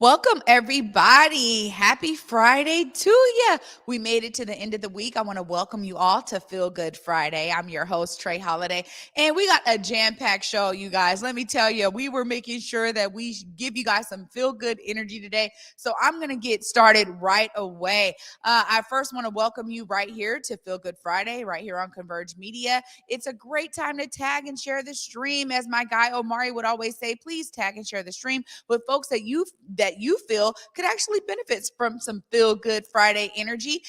Welcome, everybody. Happy Friday to you. We made it to the end of the week. I want to welcome you all to Feel Good Friday. I'm your host, Trae Holiday, and we got a jam-packed show, you guys. Let me tell you, we were making sure that we give you guys some feel-good energy today, so I'm going to get started right away. I first want to welcome you right here to Feel Good Friday, right here on Converge Media. It's a great time to tag and share the stream. As my guy Omari would always say, please tag and share the stream with folks that you feel could actually benefit from some Feel Good Friday energy.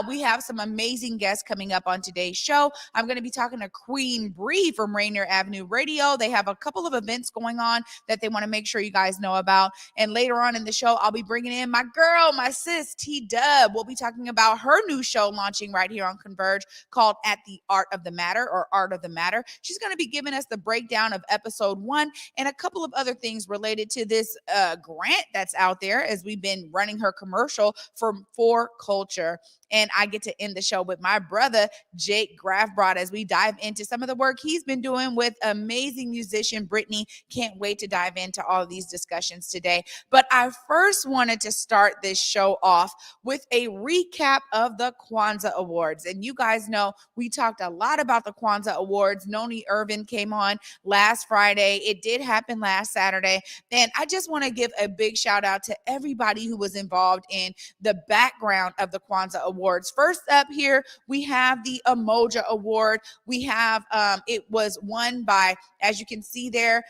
We have some amazing guests coming up on today's show. I'm going to be talking to Queen Bree from Rainier Avenue Radio. They have a couple of events going on that they want to make sure you guys know about. And later on in the show, I'll be bringing in my girl, my sis, TDub. We'll be talking about her new show launching right here on Converge called At the Art of the Matter or Art of the Matter. She's going to be giving us the breakdown of episode 1 and a couple of other things related to this grant that's out there as we've been running her commercial for culture. And I get to end the show with my brother, Jake Grafbrod, as we dive into some of the work he's been doing with amazing musician Brittany. Can't wait to dive into all of these discussions today. But I first wanted to start this show off with a recap of the Kwanzaa Awards. And you guys know we talked a lot about the Kwanzaa Awards. Noni Irvin came on last Friday. It did happen last Saturday. And I just want to give a big shout out to everybody who was involved in the background of the Kwanzaa Awards. First up here, we have the Umoja Award. We have, it was won by, as you can see there,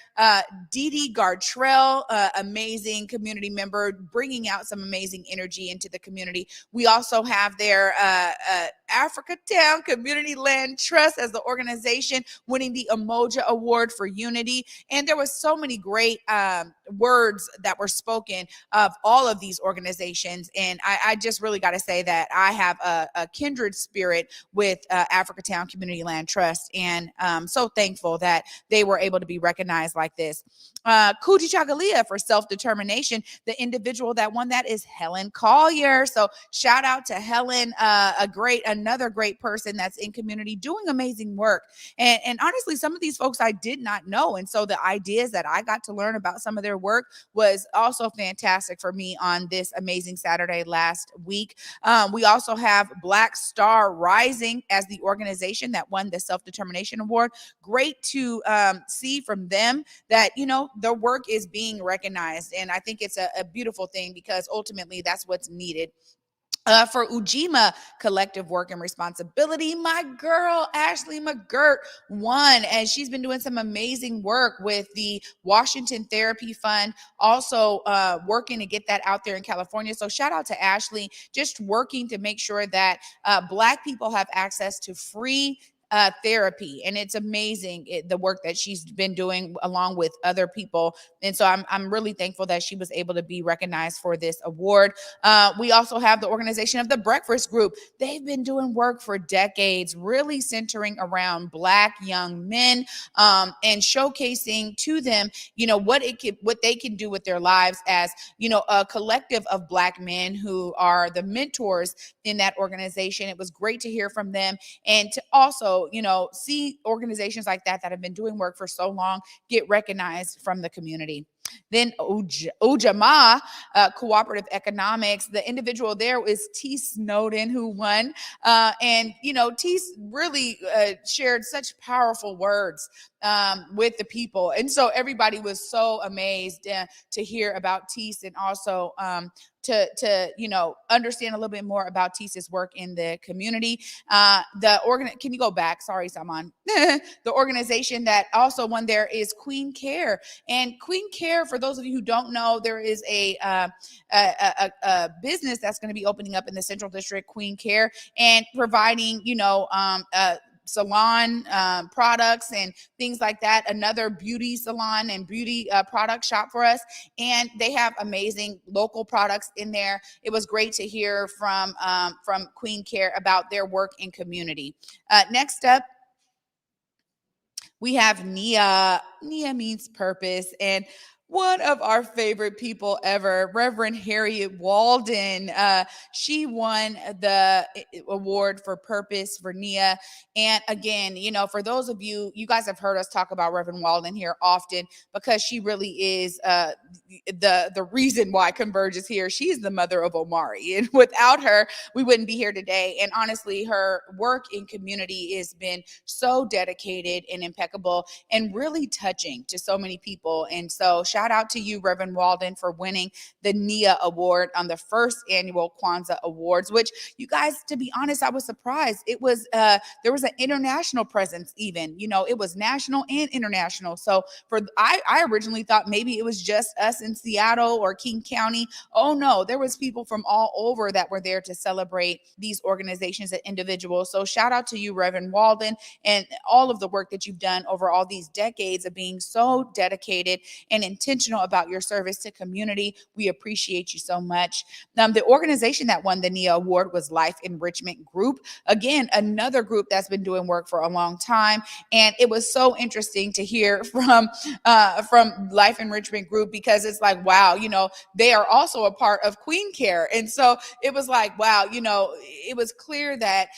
Dee Gartrell, amazing community member, bringing out some amazing energy into the community. We also have their Africa Town Community Land Trust as the organization winning the Umoja Award for Unity. And there was so many great words that were spoken of all of these organizations. And I just really got to say that I have a kindred spirit with Africa Town Community Land Trust. And so thankful that they were able to be recognized like this. Kujichagulia for self-determination. The individual that won that is Helen Collier. So shout out to Helen, another great person that's in community doing amazing work. And honestly, some of these folks I did not know. And so the ideas that I got to learn about some of their work was also fantastic for me on this amazing Saturday last week. We also have Black Star Rising as the organization that won the Self-Determination Award. Great to see from them that, you know, their work is being recognized. And I think it's a beautiful thing because ultimately that's what's needed. For Ujima Collective Work and Responsibility, my girl, Ashley McGirt, won, and she's been doing some amazing work with the Washington Therapy Fund, also working to get that out there in California. So shout out to Ashley, just working to make sure that Black people have access to free therapy. And it's amazing the work that she's been doing along with other people. And so I'm really thankful that she was able to be recognized for this award. We also have the organization of the Breakfast Group. They've been doing work for decades, really centering around Black young men and showcasing to them, you know, what they can do with their lives as, you know, a collective of Black men who are the mentors in that organization. It was great to hear from them and to also, you know, see organizations like that have been doing work for so long get recognized from the community. Then Ujamaa Cooperative Economics, the individual there is T. Snowden who won. And, you know, T really shared such powerful words with the people. And so everybody was so amazed to hear about Teese and also to you know, understand a little bit more about Teese's work in the community. Can you go back? Sorry, Saman. The organization that also won there is Queen Care. And Queen Care, for those of you who don't know, there is a business that's going to be opening up in the Central District, Queen Care, and providing, you know, salon products and things like that. Another beauty salon and beauty product shop for us, and they have amazing local products in there. It was great to hear from Queen Care about their work in community. Next up, we have Nia. Nia means purpose. And one of our favorite people ever, Reverend Harriet Walden. She won the award for purpose for Nia. And again, for those of you, you guys have heard us talk about Reverend Walden here often because she really is the reason why Converge is here. She's the mother of Omari. And without her, we wouldn't be here today. And honestly, her work in community has been so dedicated and impeccable and really touching to so many people. And so shout out to you, Reverend Walden, for winning the NIA Award on the first annual Kwanzaa Awards, which, you guys, to be honest, I was surprised. It was there was an international presence even. It was national and international. So I originally thought maybe it was just us in Seattle or King County. Oh no, there was people from all over that were there to celebrate these organizations and individuals. So shout out to you, Reverend Walden, and all of the work that you've done over all these decades of being so dedicated and intentional about your service to community. We appreciate you so much. The organization that won the NIA Award was Life Enrichment Group. Again, another group that's been doing work for a long time. And it was so interesting to hear from Life Enrichment Group because it's like, wow, they are also a part of Queen Care. And so it was like, wow, it was clear that,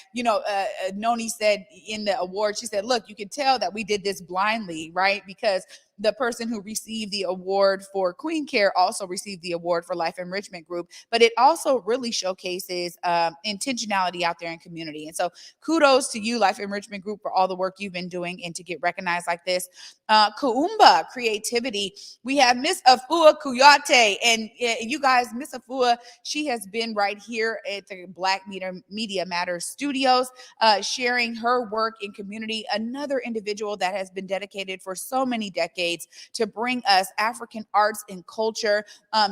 Noni said in the award, she said, look, you can tell that we did this blindly, right? Because the person who received the award for Queen Care also received the award for Life Enrichment Group, but it also really showcases intentionality out there in community. And so kudos to you, Life Enrichment Group, for all the work you've been doing and to get recognized like this. Kuumba Creativity. We have Miss Afua Kuyate, and you guys, Miss Afua, she has been right here at the Black Media Matters Studios, sharing her work in community. Another individual that has been dedicated for so many decades to bring us African arts and culture,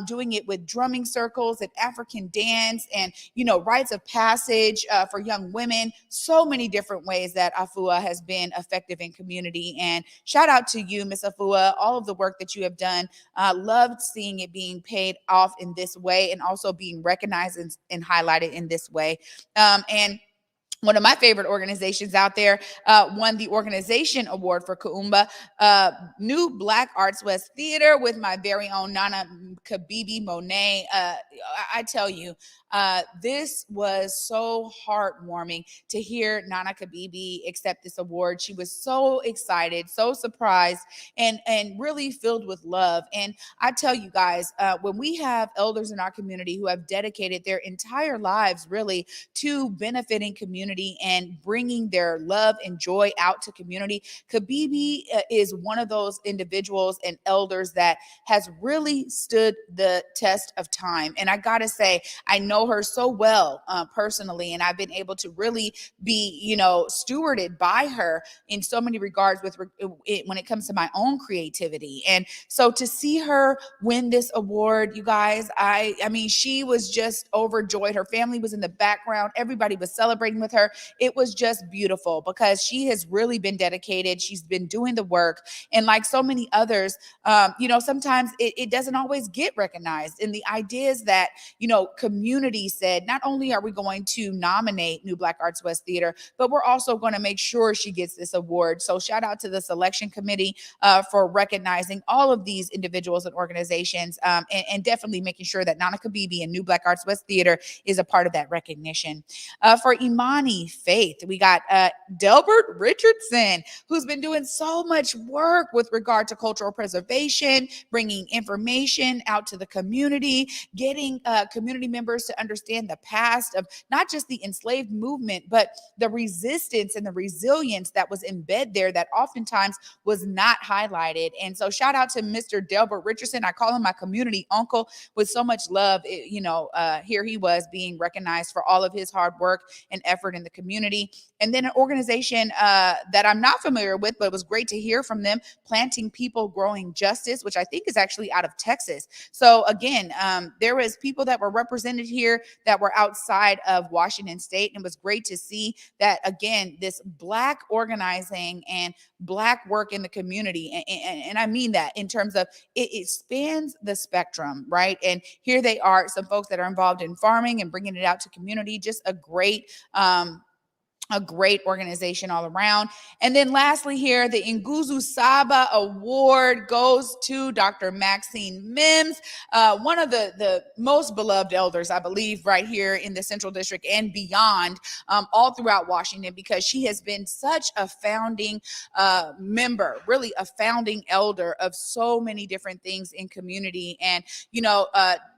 doing it with drumming circles and African dance and, rites of passage for young women. So many different ways that Afua has been effective in community. And shout out to you, Miss Afua, all of the work that you have done. Loved seeing it being paid off in this way and also being recognized and highlighted in this way. And one of my favorite organizations out there won the organization award for Kuumba, New Black Arts West Theater, with my very own Nana Kabibi Monet. I tell you, this was so heartwarming to hear Nana Kabibi accept this award. She was so excited, so surprised, and really filled with love. And I tell you guys, when we have elders in our community who have dedicated their entire lives really to benefiting community and bringing their love and joy out to community, Kabibi is one of those individuals and elders that has really stood the test of time. And I gotta say, I know her so well personally, and I've been able to really be, stewarded by her in so many regards when it comes to my own creativity. And so to see her win this award, you guys, I mean, she was just overjoyed. Her family was in the background. Everybody was celebrating with her. It was just beautiful because she has really been dedicated. She's been doing the work. And like so many others, sometimes it doesn't always get recognized. And the idea is that, community said, not only are we going to nominate New Black Arts West Theater, but we're also going to make sure she gets this award. So shout out to the selection committee for recognizing all of these individuals and organizations, and definitely making sure that Nana Kabibi and New Black Arts West Theater is a part of that recognition. For Imani Faith, we got Delbert Richardson, who's been doing so much work with regard to cultural preservation, bringing information out to the community, getting community members to understand the past of not just the enslaved movement, but the resistance and the resilience that was embedded there that oftentimes was not highlighted. And so shout out to Mr. Delbert Richardson. I call him my community uncle with so much love. Here he was being recognized for all of his hard work and effort in the community. And then an organization that I'm not familiar with, but it was great to hear from them, Planting People Growing Justice, which I think is actually out of Texas. So again, there was people that were represented here here that were outside of Washington State. And it was great to see that, again, this Black organizing and Black work in the community. And I mean that in terms of it spans the spectrum, right? And here they are, some folks that are involved in farming and bringing it out to community. Just a great organization all around. And then lastly here, the Nguzu Saba Award goes to Dr. Maxine Mims, one of the most beloved elders, I believe, right here in the Central District and beyond, all throughout Washington, because she has been such a founding member, really a founding elder of so many different things in community. And,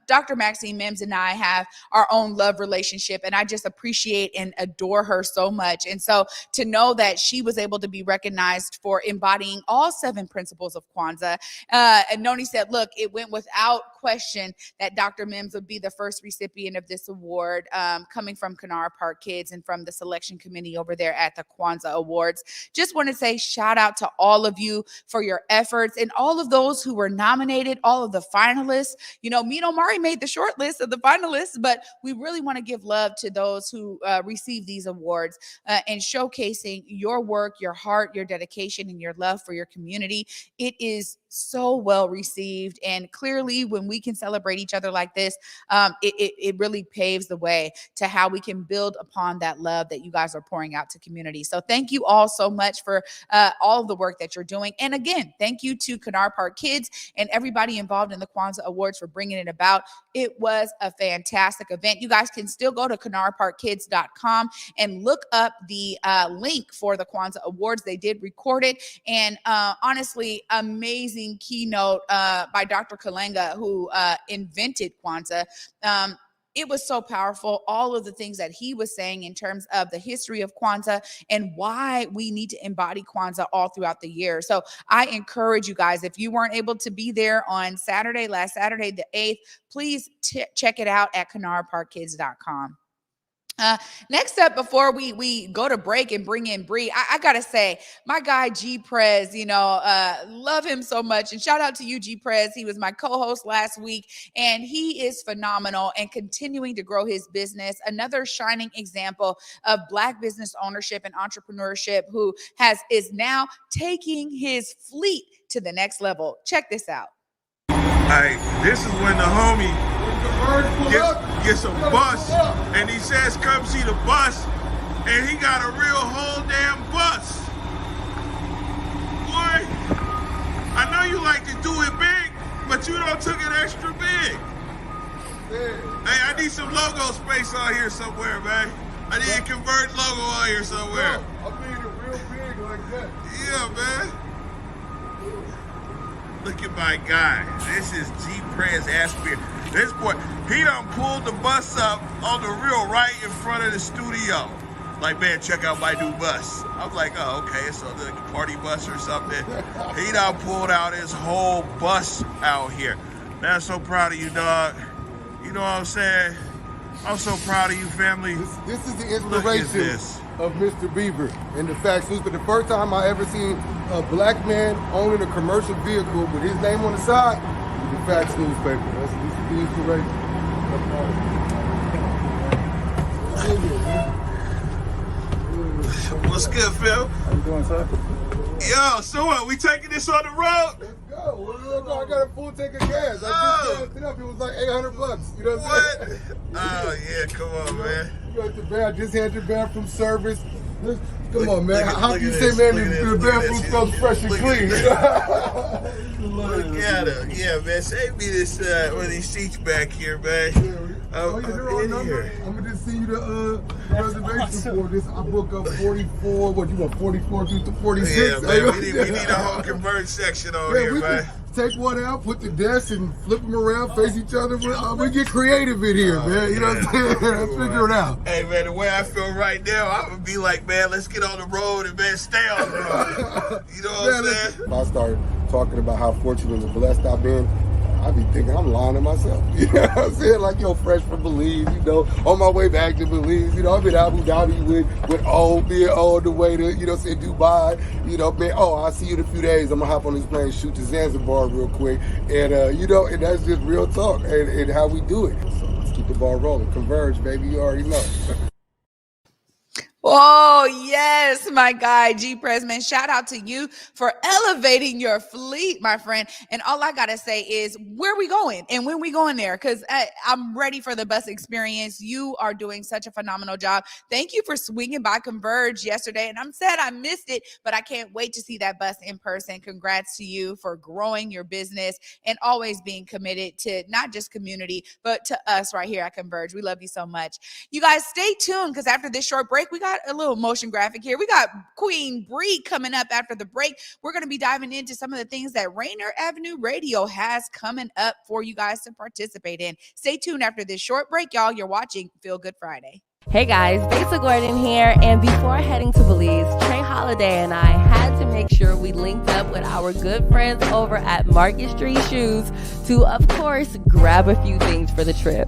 Dr. Maxine Mims and I have our own love relationship, and I just appreciate and adore her so much. And so to know that she was able to be recognized for embodying all 7 principles of Kwanzaa, and Noni said, look, it went without question that Dr. Mims would be the first recipient of this award, coming from Canara Park Kids and from the selection committee over there at the Kwanzaa Awards. Just want to say shout out to all of you for your efforts and all of those who were nominated, all of the finalists. Mino Mari made the short list of the finalists, but we really want to give love to those who receive these awards and showcasing your work, your heart, your dedication, and your love for your community. It is so well received. And clearly, when we can celebrate each other like this, it really paves the way to how we can build upon that love that you guys are pouring out to community. So thank you all so much for all of the work that you're doing. And again, thank you to Canara Park Kids and everybody involved in the Kwanzaa Awards for bringing it about. It was a fantastic event. You guys can still go to CanaraParkKids.com and look up the link for the Kwanzaa Awards. They did record it. And honestly, amazing keynote by Dr. Kalenga, who invented Kwanzaa. It was so powerful, all of the things that he was saying in terms of the history of Kwanzaa and why we need to embody Kwanzaa all throughout the year. So I encourage you guys, if you weren't able to be there on last Saturday, the 8th, please check it out at CanaraParkKids.com. Next up, before we go to break and bring in Bree, I gotta say, my guy G Prez, love him so much, and shout out to you, G Prez. He was my co-host last week, and he is phenomenal and continuing to grow his business. Another shining example of Black business ownership and entrepreneurship, who is now taking his fleet to the next level. Check this out. Hey, this is when the homie gets a bus, and he says, come see the bus, and he got a real whole damn bus. Boy, I know you like to do it big, but you don't took it extra big. Hey, I need some logo space on here somewhere, man. I need a Converge logo on here somewhere. I made it real big like that. Yeah, man. Look at my guy. This is G Prez Aspire. This boy, he done pulled the bus up on the real right in front of the studio. Like, man, check out my new bus. I'm like, oh, okay, it's a party bus or something. He done pulled out his whole bus out here. Man, I'm so proud of you, dog. You know what I'm saying? I'm so proud of you, family. This is the inspiration of Mr. Beaver. And the fact is, for the first time I ever seen a Black man owning a commercial vehicle with his name on the side, the Facts newspaper. This is the inspiration. What's good, Phil? How you doing, sir? Yo, so what? We taking this on the road? Let's go. I got a full tank of gas. I just gassed it up. It was like $800. You know what I'm saying? Oh, yeah, come on, man. You got the van. I just had your bathroom service. Come on, man. Look, How look can you at say, this, man, look at the this, bathroom look at smells this. fresh and Look clean? Look at him. Yeah, man. Save me this one of these seats back here, man. Oh, yeah, they're on number. I'm going to just send you the reservation for this. I book up 44. What, you want 44 to 46? Yeah, man. We need a whole Converge section on here, man. Take one out, put the desk, and flip them around, face each other. We get creative in here, man. You know what I'm saying? Let's figure it out. Hey, man, the way I feel right now, I would be like, man, let's get on the road and, man, stay on the road. You know what I'm saying? If I start talking about how fortunate and blessed I've been, I be thinking I'm lying to myself. You know what I'm saying? Like, fresh from Belize, on my way back to Belize. I've been Abu Dhabi with being on the way to, say Dubai. Man, I'll see you in a few days. I'm going to hop on this plane, shoot to Zanzibar real quick. And, and that's just real talk and how we do it. So keep the ball rolling. Converge, baby, you already know. Oh, yes, my guy, G Prez, man. Shout out to you for elevating your fleet, my friend. And all I got to say is where we going and when we going there, because I'm ready for the bus experience. You are doing such a phenomenal job. Thank you for swinging by Converge yesterday. And I'm sad I missed it, but I can't wait to see that bus in person. Congrats to you for growing your business and always being committed to not just community, but to us right here at Converge. We love you so much. You guys stay tuned because after this short break, we got a little motion graphic here. We got Queen Bree coming up after the break. We're going to be diving into some of the things that Rainer Avenue Radio has coming up for you guys to participate in. Stay tuned after this short break, y'all. You're watching Feel Good Friday. Hey guys, Besa Gordon here, and before heading to Belize, Trae Holiday and I had to make sure we linked up with our good friends over at Market Street Shoes to, of course, grab a few things for the trip.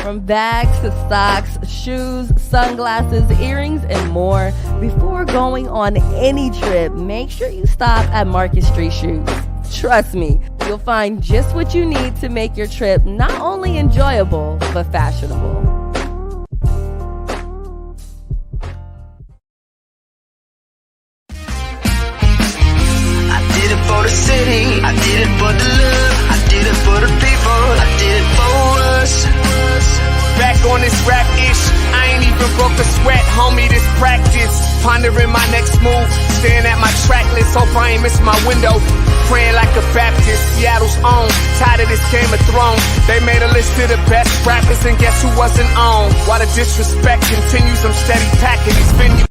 From bags to socks, shoes, sunglasses, earrings, and more. Before going on any trip, make sure you stop at Market Street Shoes. Trust me, you'll find just what you need to make your trip not only enjoyable, but fashionable. I did it for the city, I did it for the love, I did it for the people, I did it for us. Back on this rap-ish, I ain't even broke a sweat, homie, this practice. Pondering my next move, staring at my track list, hope I ain't miss my window. Praying like a Baptist, Seattle's own, tired of this Game of Thrones. They made a list of the best rappers and guess who wasn't on? While the disrespect continues, I'm steady packing these venues.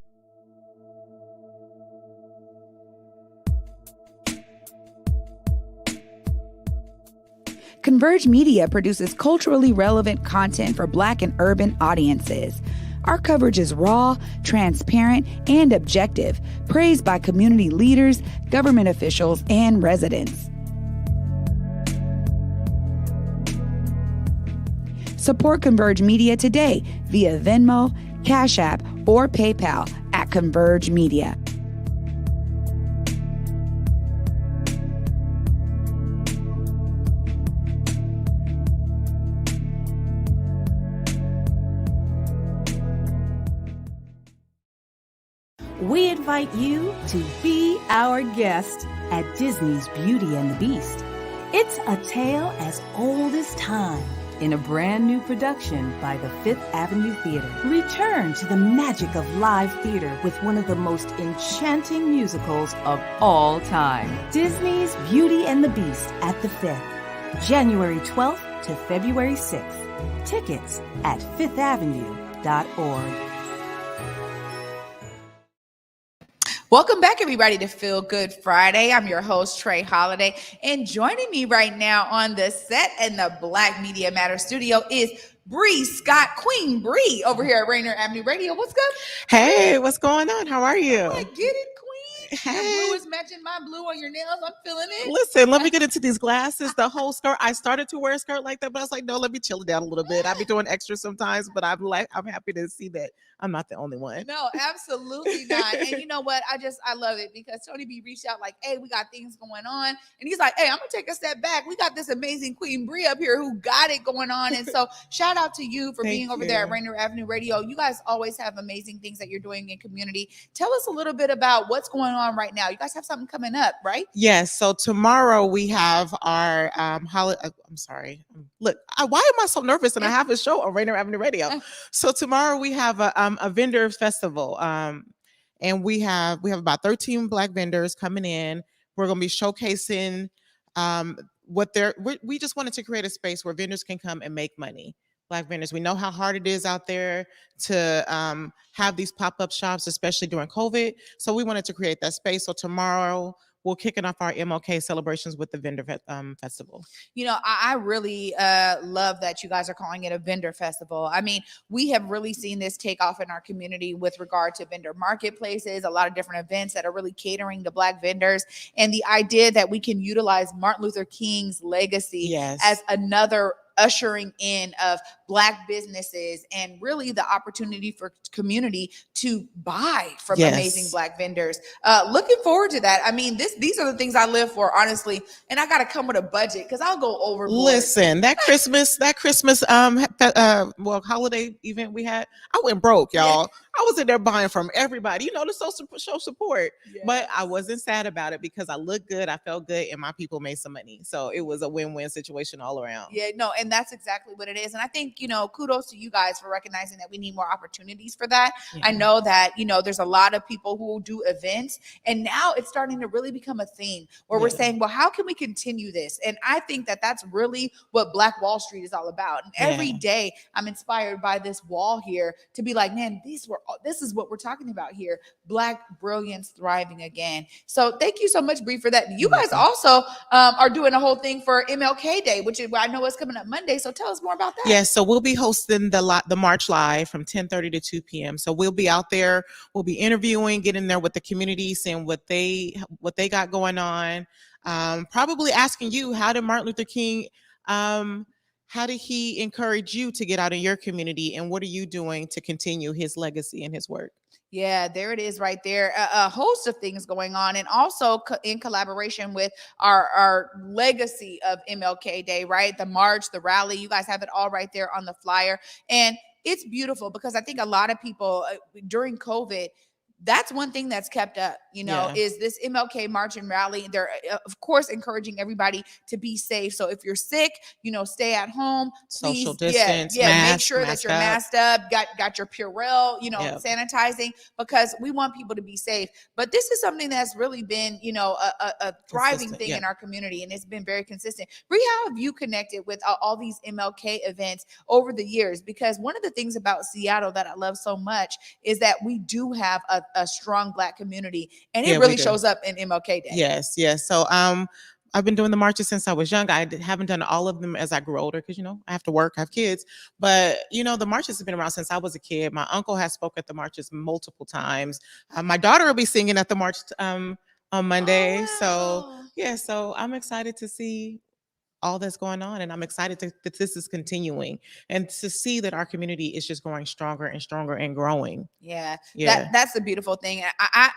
Converge Media produces culturally relevant content for Black and urban audiences. Our coverage is raw, transparent, and objective, praised by community leaders, government officials, and residents. Support Converge Media today via Venmo, Cash App, or PayPal at Converge Media. We invite you to be our guest at Disney's Beauty and the Beast. It's a tale as old as time in a brand new production by the Fifth Avenue Theater. Return to the magic of live theater with one of the most enchanting musicals of all time. Disney's Beauty and the Beast at the Fifth, January 12th to February 6th. Tickets at fifthavenue.org. Welcome back, everybody, to Feel Good Friday. I'm your host, Trae Holiday, and joining me right now on the set in the Black Media Matter studio is Bree Scott, Queen Bree, over here at Rainer Avenue Radio. What's good? Hey, what's going on? How are you? I get it, Queen. Your blue is matching my blue on your nails. I'm feeling it. Listen, let me get into these glasses. The whole skirt. I started to wear a skirt like that, but I was like, no, let me chill it down a little bit. I be doing extra sometimes, but I'm happy to see that I'm not the only one. No, absolutely not. And you know what? I love it because Tony B reached out like, hey, we got things going on. And he's like, hey, I'm going to take a step back. We got this amazing Queen Bree up here who got it going on. And so shout out to you for being over there at Rainer Avenue Radio. You guys always have amazing things that you're doing in community. Tell us a little bit about what's going on right now. You guys have something coming up, right? Yes. So tomorrow we have our holiday. I'm sorry. Look, why am I so nervous? And I have a show on Rainer Avenue Radio. So tomorrow we have a vendor festival. And we have about 13 Black vendors coming in. We're going to be showcasing we just wanted to create a space where vendors can come and make money. Black vendors. We know how hard it is out there to have these pop-up shops, especially during COVID. So we wanted to create that space. So tomorrow we're kicking off our MLK celebrations with the vendor festival. You know, I really love that you guys are calling it a vendor festival. I mean, we have really seen this take off in our community with regard to vendor marketplaces, a lot of different events that are really catering to Black vendors. And the idea that we can utilize Martin Luther King's legacy as another ushering in of Black businesses and really the opportunity for community to buy from amazing Black vendors. Looking forward to that. I mean, these are the things I live for, honestly. And I got to come with a budget because I'll go overboard. Listen, that Christmas, holiday event we had, I went broke, y'all. Yeah. I was in there buying from everybody, to show support. Yes. But I wasn't sad about it because I looked good, I felt good, and my people made some money. So it was a win-win situation all around. Yeah, no, and that's exactly what it is. And I think, kudos to you guys for recognizing that we need more opportunities for that. Yeah. I know that, there's a lot of people who do events, and now it's starting to really become a thing where we're saying, well, how can we continue this? And I think that that's really what Black Wall Street is all about. And every day I'm inspired by this wall here to be like, man, this is what we're talking about here. Black brilliance thriving again. So thank you so much, Bree, for that. You guys also are doing a whole thing for MLK Day, which is, I know is coming up Monday. So tell us more about that. Yes, so we'll be hosting the March Live from 10:30 to 2 p.m. So we'll be out there. We'll be interviewing, getting there with the community, seeing what they got going on. Probably asking you, how did Martin Luther King, how did he encourage you to get out in your community, and what are you doing to continue his legacy and his work? Yeah, there it is right there. A host of things going on, and also in collaboration with our legacy of MLK Day, right? The march, the rally, you guys have it all right there on the flyer. And it's beautiful because I think a lot of people during COVID, that's one thing that's kept up, is this MLK march and rally. They're, of course, encouraging everybody to be safe. So if you're sick, stay at home. Please, social distance, make sure that you're masked up, got your Purell, sanitizing, because we want people to be safe. But this is something that's really been, a thriving thing in our community, and it's been very consistent. Bree, how have you connected with all these MLK events over the years? Because one of the things about Seattle that I love so much is that we do have a strong Black community, and it really shows up in MLK Day. Yes. So I've been doing the marches since I was young. I haven't done all of them as I grew older because, I have to work, I have kids. But, the marches have been around since I was a kid. My uncle has spoke at the marches multiple times. My daughter will be singing at the march on Monday. Oh, wow. So I'm excited to see all that's going on, and I'm excited that this is continuing, and to see that our community is just growing stronger and stronger and growing. Yeah. That's the beautiful thing.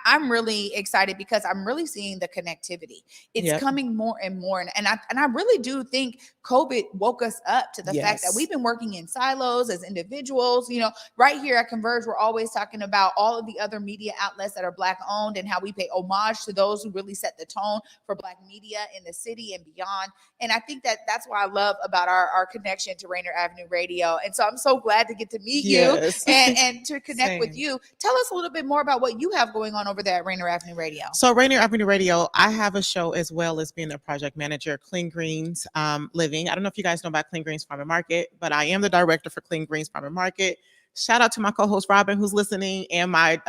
I'm really excited because I'm really seeing the connectivity. It's coming more and more, and I really do think COVID woke us up to the fact that we've been working in silos as individuals. Right here at Converge, we're always talking about all of the other media outlets that are Black owned and how we pay homage to those who really set the tone for Black media in the city and beyond. And I think that's what I love about our connection to Rainier Avenue Radio. And so I'm so glad to get to meet you and to connect with you. Tell us a little bit more about what you have going on over there at Rainier Avenue Radio. So Rainier Avenue Radio, I have a show as well as being the project manager, Clean Greens Living. I don't know if you guys know about Clean Greens Farm and Market, but I am the director for Clean Greens Farm and Market. Shout out to my co-host Robin, who's listening, and my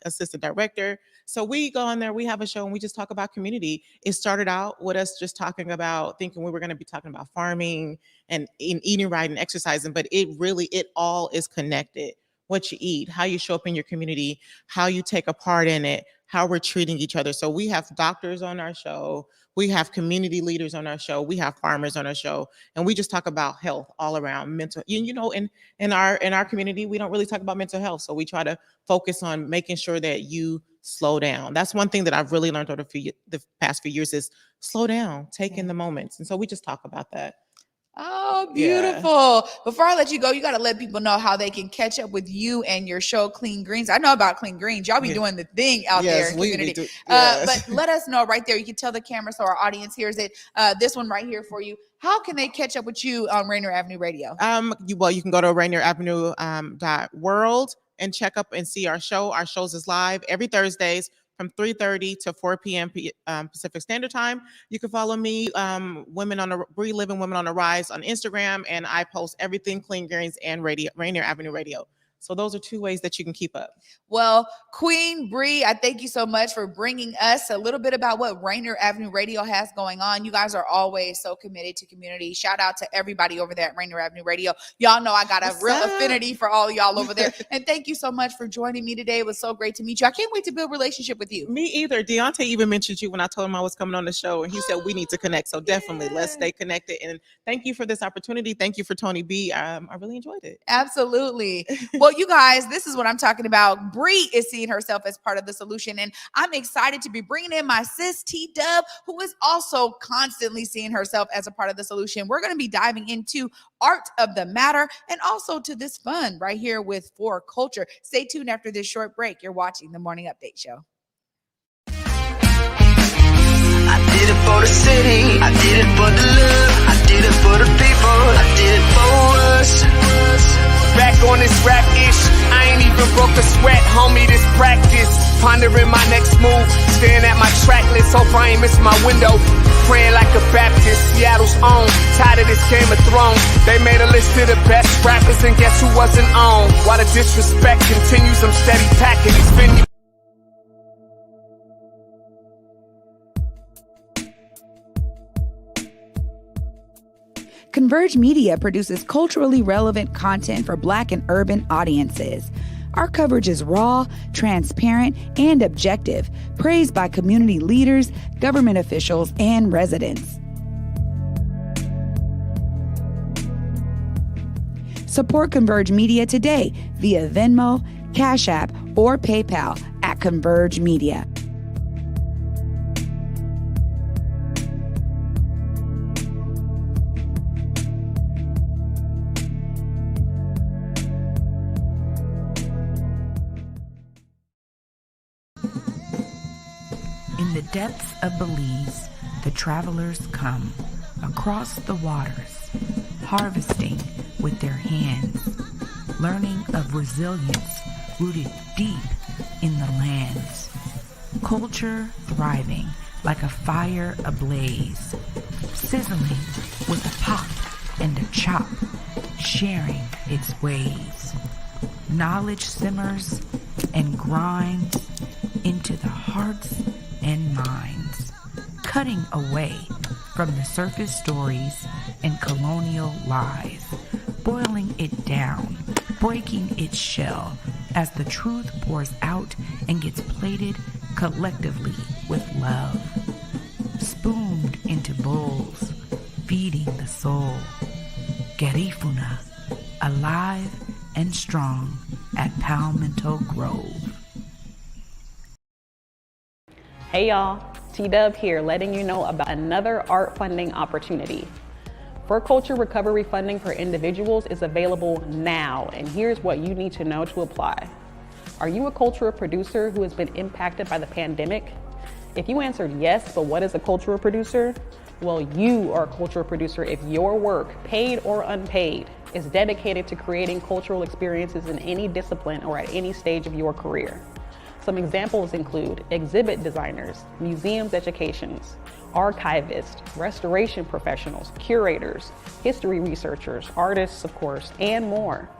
assistant director. So we go on there, we have a show, and we just talk about community. It started out with us just talking about, thinking we were going to be talking about farming and eating right and exercising, but it all is connected. What you eat, how you show up in your community, how you take a part in it, how we're treating each other. So we have doctors on our show, we have community leaders on our show, we have farmers on our show, and we just talk about health all around, mental. In our community, we don't really talk about mental health, so we try to focus on making sure that you slow down. That's one thing that I've really learned over the past few years is slow down, take in the moments, and so we just talk about that. Oh, beautiful. Before I let you go, you got to let people know how they can catch up with you and your show, Clean Greens. I know about Clean Greens. Y'all be doing the thing out there in the community. But let us know right there. You can tell the camera so our audience hears it. This one right here for you. How can they catch up with you on Rainier Avenue Radio? You can go to rainieravenue.world and check up and see our show. Our shows is live every Thursdays from 3:30 to 4 p.m. Pacific Standard Time. You can follow me, Bree Living Women on the Rise on Instagram, and I post everything Clean Greens and Rainier Avenue Radio. So those are 2 ways that you can keep up. Well, Queen Bree, I thank you so much for bringing us a little bit about what Rainier Avenue Radio has going on. You guys are always so committed to community. Shout out to everybody over there at Rainier Avenue Radio. Y'all know I got a real affinity for all of y'all over there. And thank you so much for joining me today. It was so great to meet you. I can't wait to build a relationship with you. Me either. Deontay even mentioned you when I told him I was coming on the show, and he said we need to connect. So definitely, let's stay connected. And thank you for this opportunity. Thank you for Tony B. I really enjoyed it. Absolutely. Well, you guys, this is what I'm talking about. Bree is seeing herself as part of the solution, and I'm excited to be bringing in my sis TDub, who is also constantly seeing herself as a part of the solution. We're going to be diving into art of the matter and also to this fun right here with For Culture. Stay tuned after this short break. You're watching the Morning Update Show. I did it for the city, I did it for the love, I did it for the people, I did it for us. Back on this rap ish, I ain't even broke a sweat, homie, this practice. Pondering my next move, staring at my track list, hope I ain't missing my window. Praying like a Baptist, Seattle's own, tired of this Game of Thrones. They made a list of the best rappers and guess who wasn't on? While the disrespect continues, I'm steady packing these venues. Converge Media produces culturally relevant content for Black and urban audiences. Our coverage is raw, transparent, and objective, praised by community leaders, government officials, and residents. Support Converge Media today via Venmo, Cash App, or PayPal at Converge Media. In the depths of Belize, the travelers come across the waters, harvesting with their hands, learning of resilience rooted deep in the lands. Culture thriving like a fire ablaze, sizzling with a pop and a chop, sharing its ways. Knowledge simmers and grinds into the hearts and minds, cutting away from the surface stories and colonial lies, boiling it down, breaking its shell as the truth pours out and gets plated collectively with love, spooned into bowls, feeding the soul. Garifuna, alive and strong at Palmetto Grove. Hey y'all, TDub here, letting you know about another art funding opportunity. For Culture Recovery Funding for individuals is available now, and here's what you need to know to apply. Are you a cultural producer who has been impacted by the pandemic? If you answered yes, but what is a cultural producer? Well, you are a cultural producer if your work, paid or unpaid, is dedicated to creating cultural experiences in any discipline or at any stage of your career. Some examples include exhibit designers, museums educations, archivists, restoration professionals, curators, history researchers, artists, of course, and more.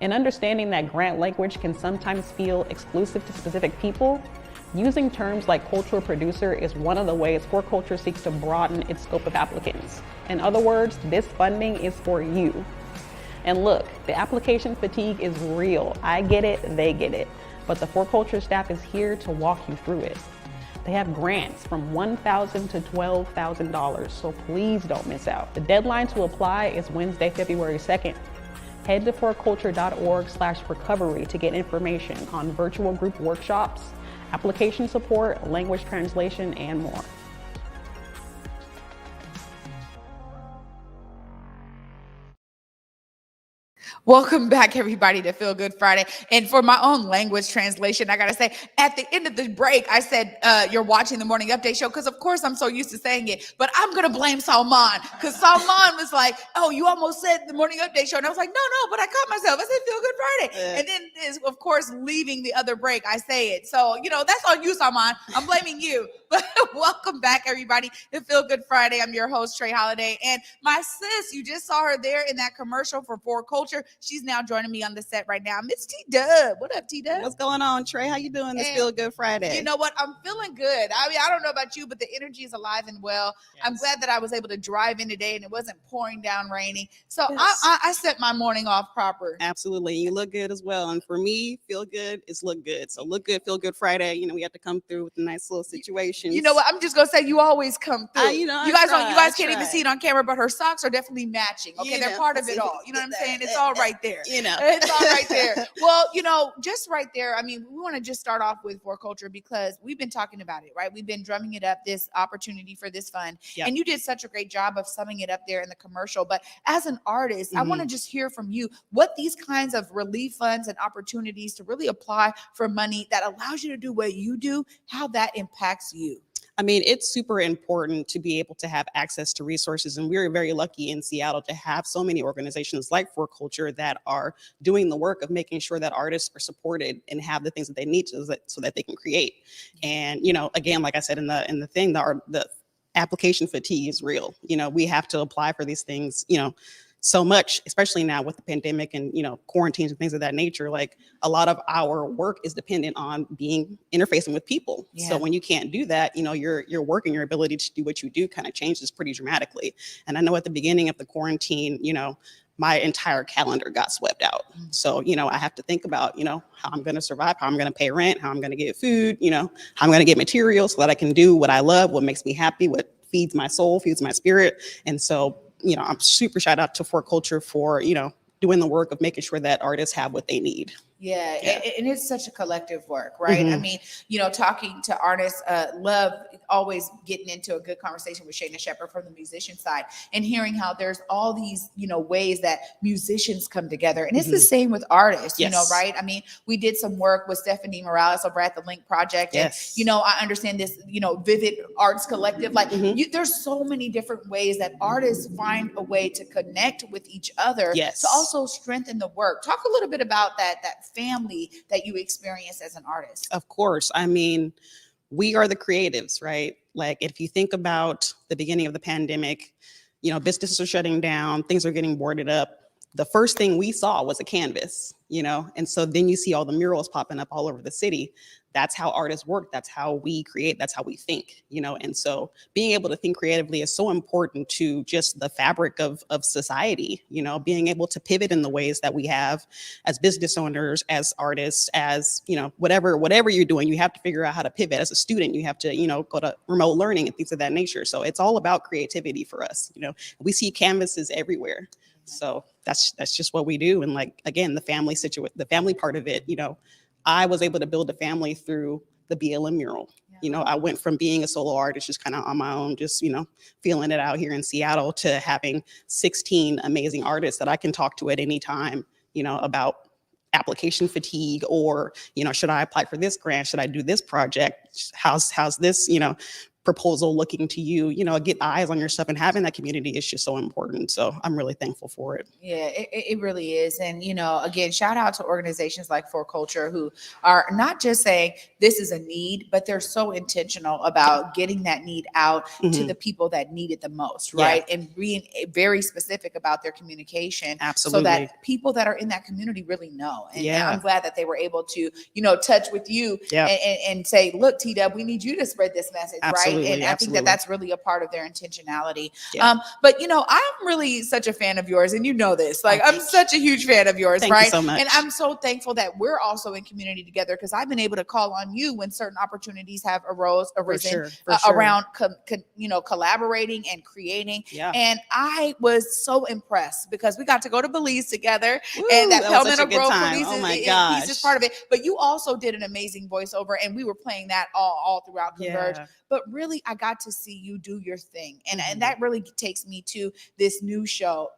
In understanding that grant language can sometimes feel exclusive to specific people, using terms like cultural producer is one of the ways For Culture seeks to broaden its scope of applicants. In other words, this funding is for you. And look, the application fatigue is real. I get it, they get it. But the For Culture staff is here to walk you through it. They have grants from $1,000 to $12,000, so please don't miss out. The deadline to apply is Wednesday, February 2nd. Head to forculture.org/recovery to get information on virtual group workshops, application support, language translation, and more. Welcome back, everybody, to Feel Good Friday. And for my own language translation, I got to say, at the end of the break, I said, you're watching the Morning Update Show, because, of course, I'm so used to saying it. But I'm going to blame Salman, because Salman was like, oh, you almost said the Morning Update Show. And I was like, no, but I caught myself. I said, Feel Good Friday. And then, of course, leaving the other break, I say it. So, that's on you, Salman. I'm blaming you. But welcome back, everybody, to Feel Good Friday. I'm your host, Trae Holiday. And my sis, you just saw her there in that commercial for Culture. She's now joining me on the set right now. Miss TDub. What up, TDub? What's going on, Trey? How you doing this Feel Good Friday? You know what? I'm feeling good. I mean, I don't know about you, but the energy is alive and well. Yes. I'm glad that I was able to drive in today and it wasn't pouring down raining. So yes. I set my morning off proper. Absolutely. You look good as well. And for me, feel good is look good. So look good, Feel Good Friday. You know, we have to come through with a nice little situation. You know what? I'm just going to say you always come through. You know, you guys can't even see it on camera, but her socks are definitely matching. Okay, they're part of it all. You know what I'm saying? It's all right there. You know, it's all right there. Well, you know, just right there. I mean, we want to just start off with For Culture because we've been talking about it, right? We've been drumming it up, this opportunity for this fund. Yep. And you did such a great job of summing it up there in the commercial. But as an artist, I want to just hear from you what these kinds of relief funds and opportunities to really apply for money that allows you to do what you do, how that impacts you. I mean, it's super important to be able to have access to resources. And we're very lucky in Seattle to have so many organizations like For Culture that are doing the work of making sure that artists are supported and have the things that they need so that they can create. And, you know, again, like I said in the thing, the application fatigue is real. You know, we have to apply for these things, you know, so much, especially now with the pandemic and, you know, quarantines and things of that nature. Like a lot of our work is dependent on interfacing with people. Yeah. So when you can't do that, you know, your work and your ability to do what you do kind of changes pretty dramatically. And I know at the beginning of the quarantine, you know, my entire calendar got swept out. So, you know, I have to think about, you know, how I'm going to survive, how I'm going to pay rent, how I'm going to get food, you know, how I'm going to get materials so that I can do what I love, what makes me happy, what feeds my soul, feeds my spirit. And so, you know, I'm super shout out to For Culture for, you know, doing the work of making sure that artists have what they need. Yeah. And it's such a collective work, right? I mean, you know, talking to artists, love always getting into a good conversation with Shayna Shepherd from the musician side and hearing how there's all these, you know, ways that musicians come together. And it's the same with artists, you know, right? I mean, we did some work with Stephanie Morales over at the Link Project. And, you know, I understand this, you know, Vivid Arts Collective, like there's so many different ways that artists find a way to connect with each other to also strengthen the work. Talk a little bit about that family that you experience as an artist. Of course. I mean, we are the creatives, right? Like if you think about the beginning of the pandemic, you know, businesses are shutting down, things are getting boarded up. The first thing we saw was a canvas, you know? And so then you see all the murals popping up all over the city. That's how artists work. That's how we create. That's how we think, you know? And so being able to think creatively is so important to just the fabric of society, you know, being able to pivot in the ways that we have as business owners, as artists, as, you know, whatever you're doing, you have to figure out how to pivot. As a student, you have to, you know, go to remote learning and things of that nature. So it's all about creativity for us. You know, we see canvases everywhere. So that's just what we do. And like, again, the family part of it, you know, I was able to build a family through the BLM mural. You know, I went from being a solo artist, just kind of on my own, just, you know, feeling it out here in Seattle to having 16 amazing artists that I can talk to at any time, you know, about application fatigue or, you know, should I apply for this grant? Should I do this project? How's this, you know, proposal looking to you know, get eyes on your stuff, and having that community is just so important. So I'm really thankful for it. Yeah, it really is. And, you know, again, shout out to organizations like For Culture who are not just saying this is a need, but they're so intentional about getting that need out to the people that need it the most, right? And being very specific about their communication. Absolutely. So that people that are in that community really know. And I'm glad that they were able to, you know, touch with you and say, look, TDub, we need you to spread this message, right? And I think that that's really a part of their intentionality. But, you know, I'm really such a fan of yours, and you know this. Like, I'm such a huge fan of yours, Thank right? you so much. And I'm so thankful that we're also in community together, because I've been able to call on you when certain opportunities have arisen around, you know, collaborating and creating. And I was so impressed because we got to go to Belize together. And that Palmetto Grove Belize is part of it. But you also did an amazing voiceover, and we were playing that all throughout Converge. But really, I got to see you do your thing. And that really takes me to this new show,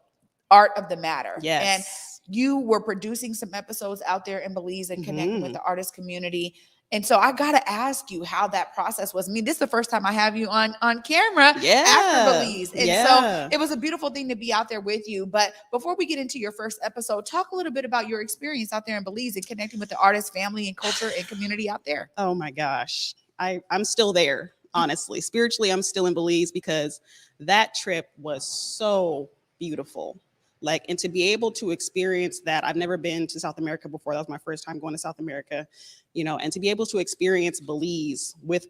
Art of the Matter. And you were producing some episodes out there in Belize and connecting with the artist community. And so I got to ask you how that process was. I mean, this is the first time I have you on camera after Belize. And so it was a beautiful thing to be out there with you. But before we get into your first episode, talk a little bit about your experience out there in Belize and connecting with the artist, family, and culture and community out there. Oh my gosh. I'm still there. Honestly, spiritually, I'm still in Belize because that trip was so beautiful. Like, and to be able to experience that, I've never been to South America before. That was my first time going to South America, you know, and to be able to experience Belize with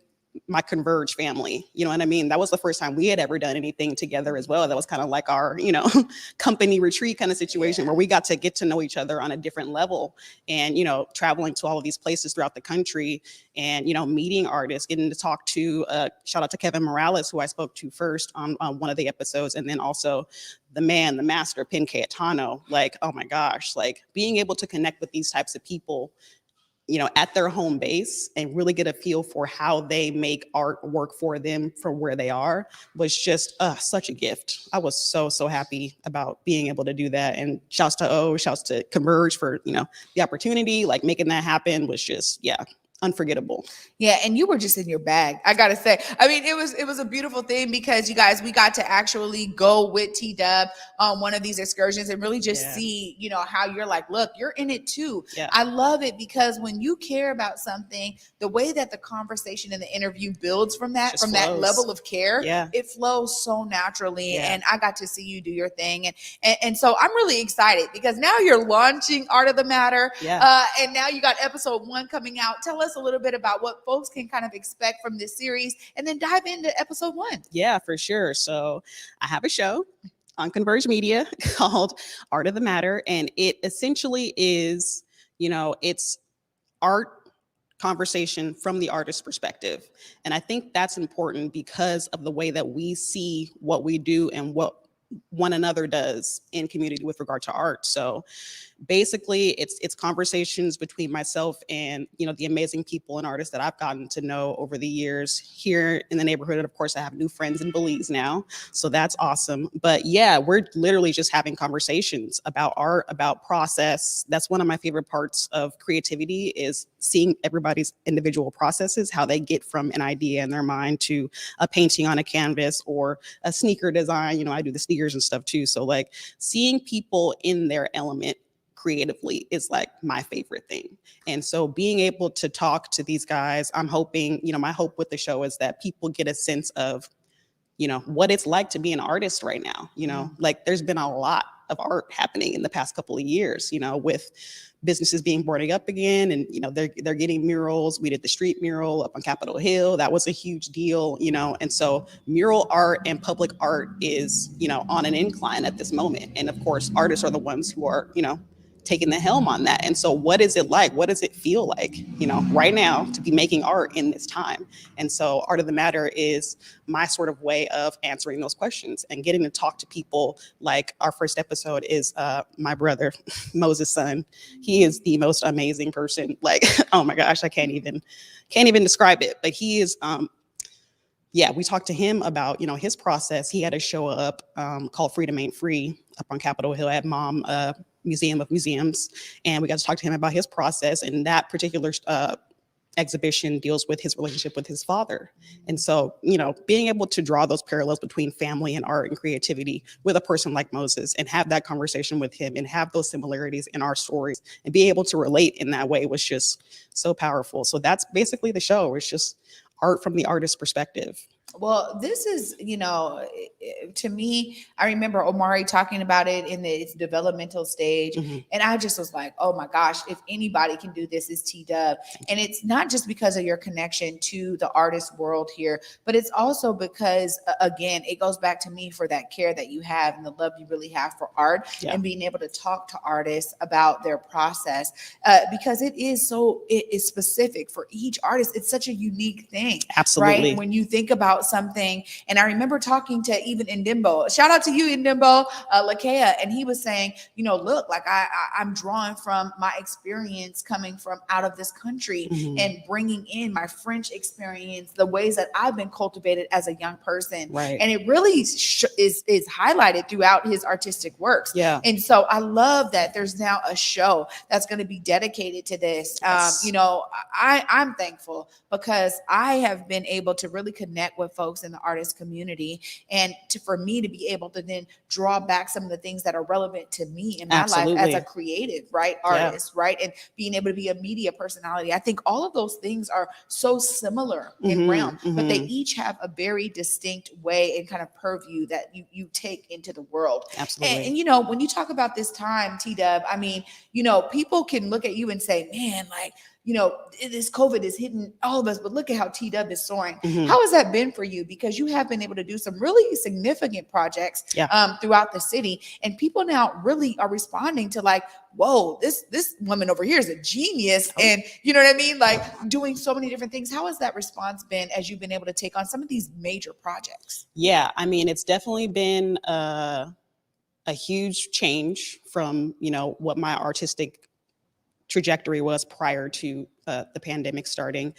my Converge family, you know what I mean? That was the first time we had ever done anything together as well. That was kind of like our, you know, company retreat kind of situation where we got to get to know each other on a different level, and, you know, traveling to all of these places throughout the country and, you know, meeting artists, getting to talk to, shout out to Kevin Morales, who I spoke to first on one of the episodes. And then also the man, the master, Pin Cayetano. Like, oh my gosh, like being able to connect with these types of people, you know, at their home base and really get a feel for how they make art work for them from where they are was just such a gift. I was so happy about being able to do that. And shouts to Converge for, you know, the opportunity, like making that happen was just, yeah, unforgettable. Yeah, and you were just in your bag, I gotta say. I mean, it was a beautiful thing because you guys, we got to actually go with TDub on one of these excursions and really just see, you know, how you're like, look, you're in it too. Yeah. I love it because when you care about something, the way that the conversation and the interview builds from that, Just from that flows. level of care, Yeah. it flows so naturally. Yeah. And I got to see you do your thing, and so I'm really excited because now you're launching Art of the Matter. Yeah. And now you got episode 1 coming out. Tell us a little bit about what folks can kind of expect from this series, and then dive into episode 1. Yeah, for sure. So I have a show on Converge Media called Art of the Matter, and it essentially is, you know, it's art conversation from the artist's perspective. And I think that's important because of the way that we see what we do and what one another does in community with regard to art. So basically it's conversations between myself and, you know, the amazing people and artists that I've gotten to know over the years here in the neighborhood. And of course I have new friends in Belize now, so that's awesome. But yeah, we're literally just having conversations about art, about process. That's one of my favorite parts of creativity, is seeing everybody's individual processes, how they get from an idea in their mind to a painting on a canvas or a sneaker design. You know, I do the sneakers and stuff too. So like seeing people in their element creatively is like my favorite thing. And so being able to talk to these guys, I'm hoping, you know, my hope with the show is that people get a sense of, you know, what it's like to be an artist right now. You know, like there's been a lot of art happening in the past couple of years, you know, with businesses being boarding up again, and, you know, they're getting murals. We did the street mural up on Capitol Hill. That was a huge deal, you know, and so mural art and public art is, you know, on an incline at this moment. And of course, artists are the ones who are, you know, taking the helm on that. And so what is it like? What does it feel like, you know, right now to be making art in this time? And so Art of the Matter is my sort of way of answering those questions and getting to talk to people. Like our first episode is my brother, Moses' son. He is the most amazing person. Like, oh my gosh, I can't even describe it. But he is, yeah, we talked to him about, you know, his process. He had a show up called Freedom Ain't Free up on Capitol Hill at Mom Museum of Museums. And we got to talk to him about his process. And that particular exhibition deals with his relationship with his father. And so, you know, being able to draw those parallels between family and art and creativity with a person like Moses and have that conversation with him and have those similarities in our stories and be able to relate in that way was just so powerful. So that's basically the show. It's just art from the artist's perspective. Well, this is, you know, to me, I remember Omari talking about it in its developmental stage. And I just was like, oh my gosh, if anybody can do this, it's TDub. And it's not just because of your connection to the artist world here, but it's also because, again, it goes back to me for that care that you have and the love you really have for art and being able to talk to artists about their process, because it is specific for each artist. It's such a unique thing. Absolutely. Right? When you think about something, and I remember talking to even Ndimbo, shout out to you, Ndimbo, Takiyah, and he was saying, you know, look, like I'm drawing from my experience coming from out of this country and bringing in my French experience, the ways that I've been cultivated as a young person. Right. And it really is highlighted throughout his artistic works. Yeah. And so I love that there's now a show that's going to be dedicated to this. Yes. You know, I'm thankful because I have been able to really connect with folks in the artist community and to for me to be able to then draw back some of the things that are relevant to me in my Absolutely. life as a creative, right, artist, right, and being able to be a media personality. I think all of those things are so similar in realm, but they each have a very distinct way and kind of purview that you take into the world. Absolutely. And you know, when you talk about this time, TDub, I mean, you know, people can look at you and say, man, like, you know, this COVID is hitting all of us, but look at how TDub is soaring. How has that been for you? Because you have been able to do some really significant projects throughout the city, and people now really are responding to like, whoa, this woman over here is a genius, and you know what I mean, like doing so many different things. How has that response been as you've been able to take on some of these major projects? Yeah, I mean, it's definitely been a huge change from, you know, what my artistic trajectory was prior to the pandemic starting.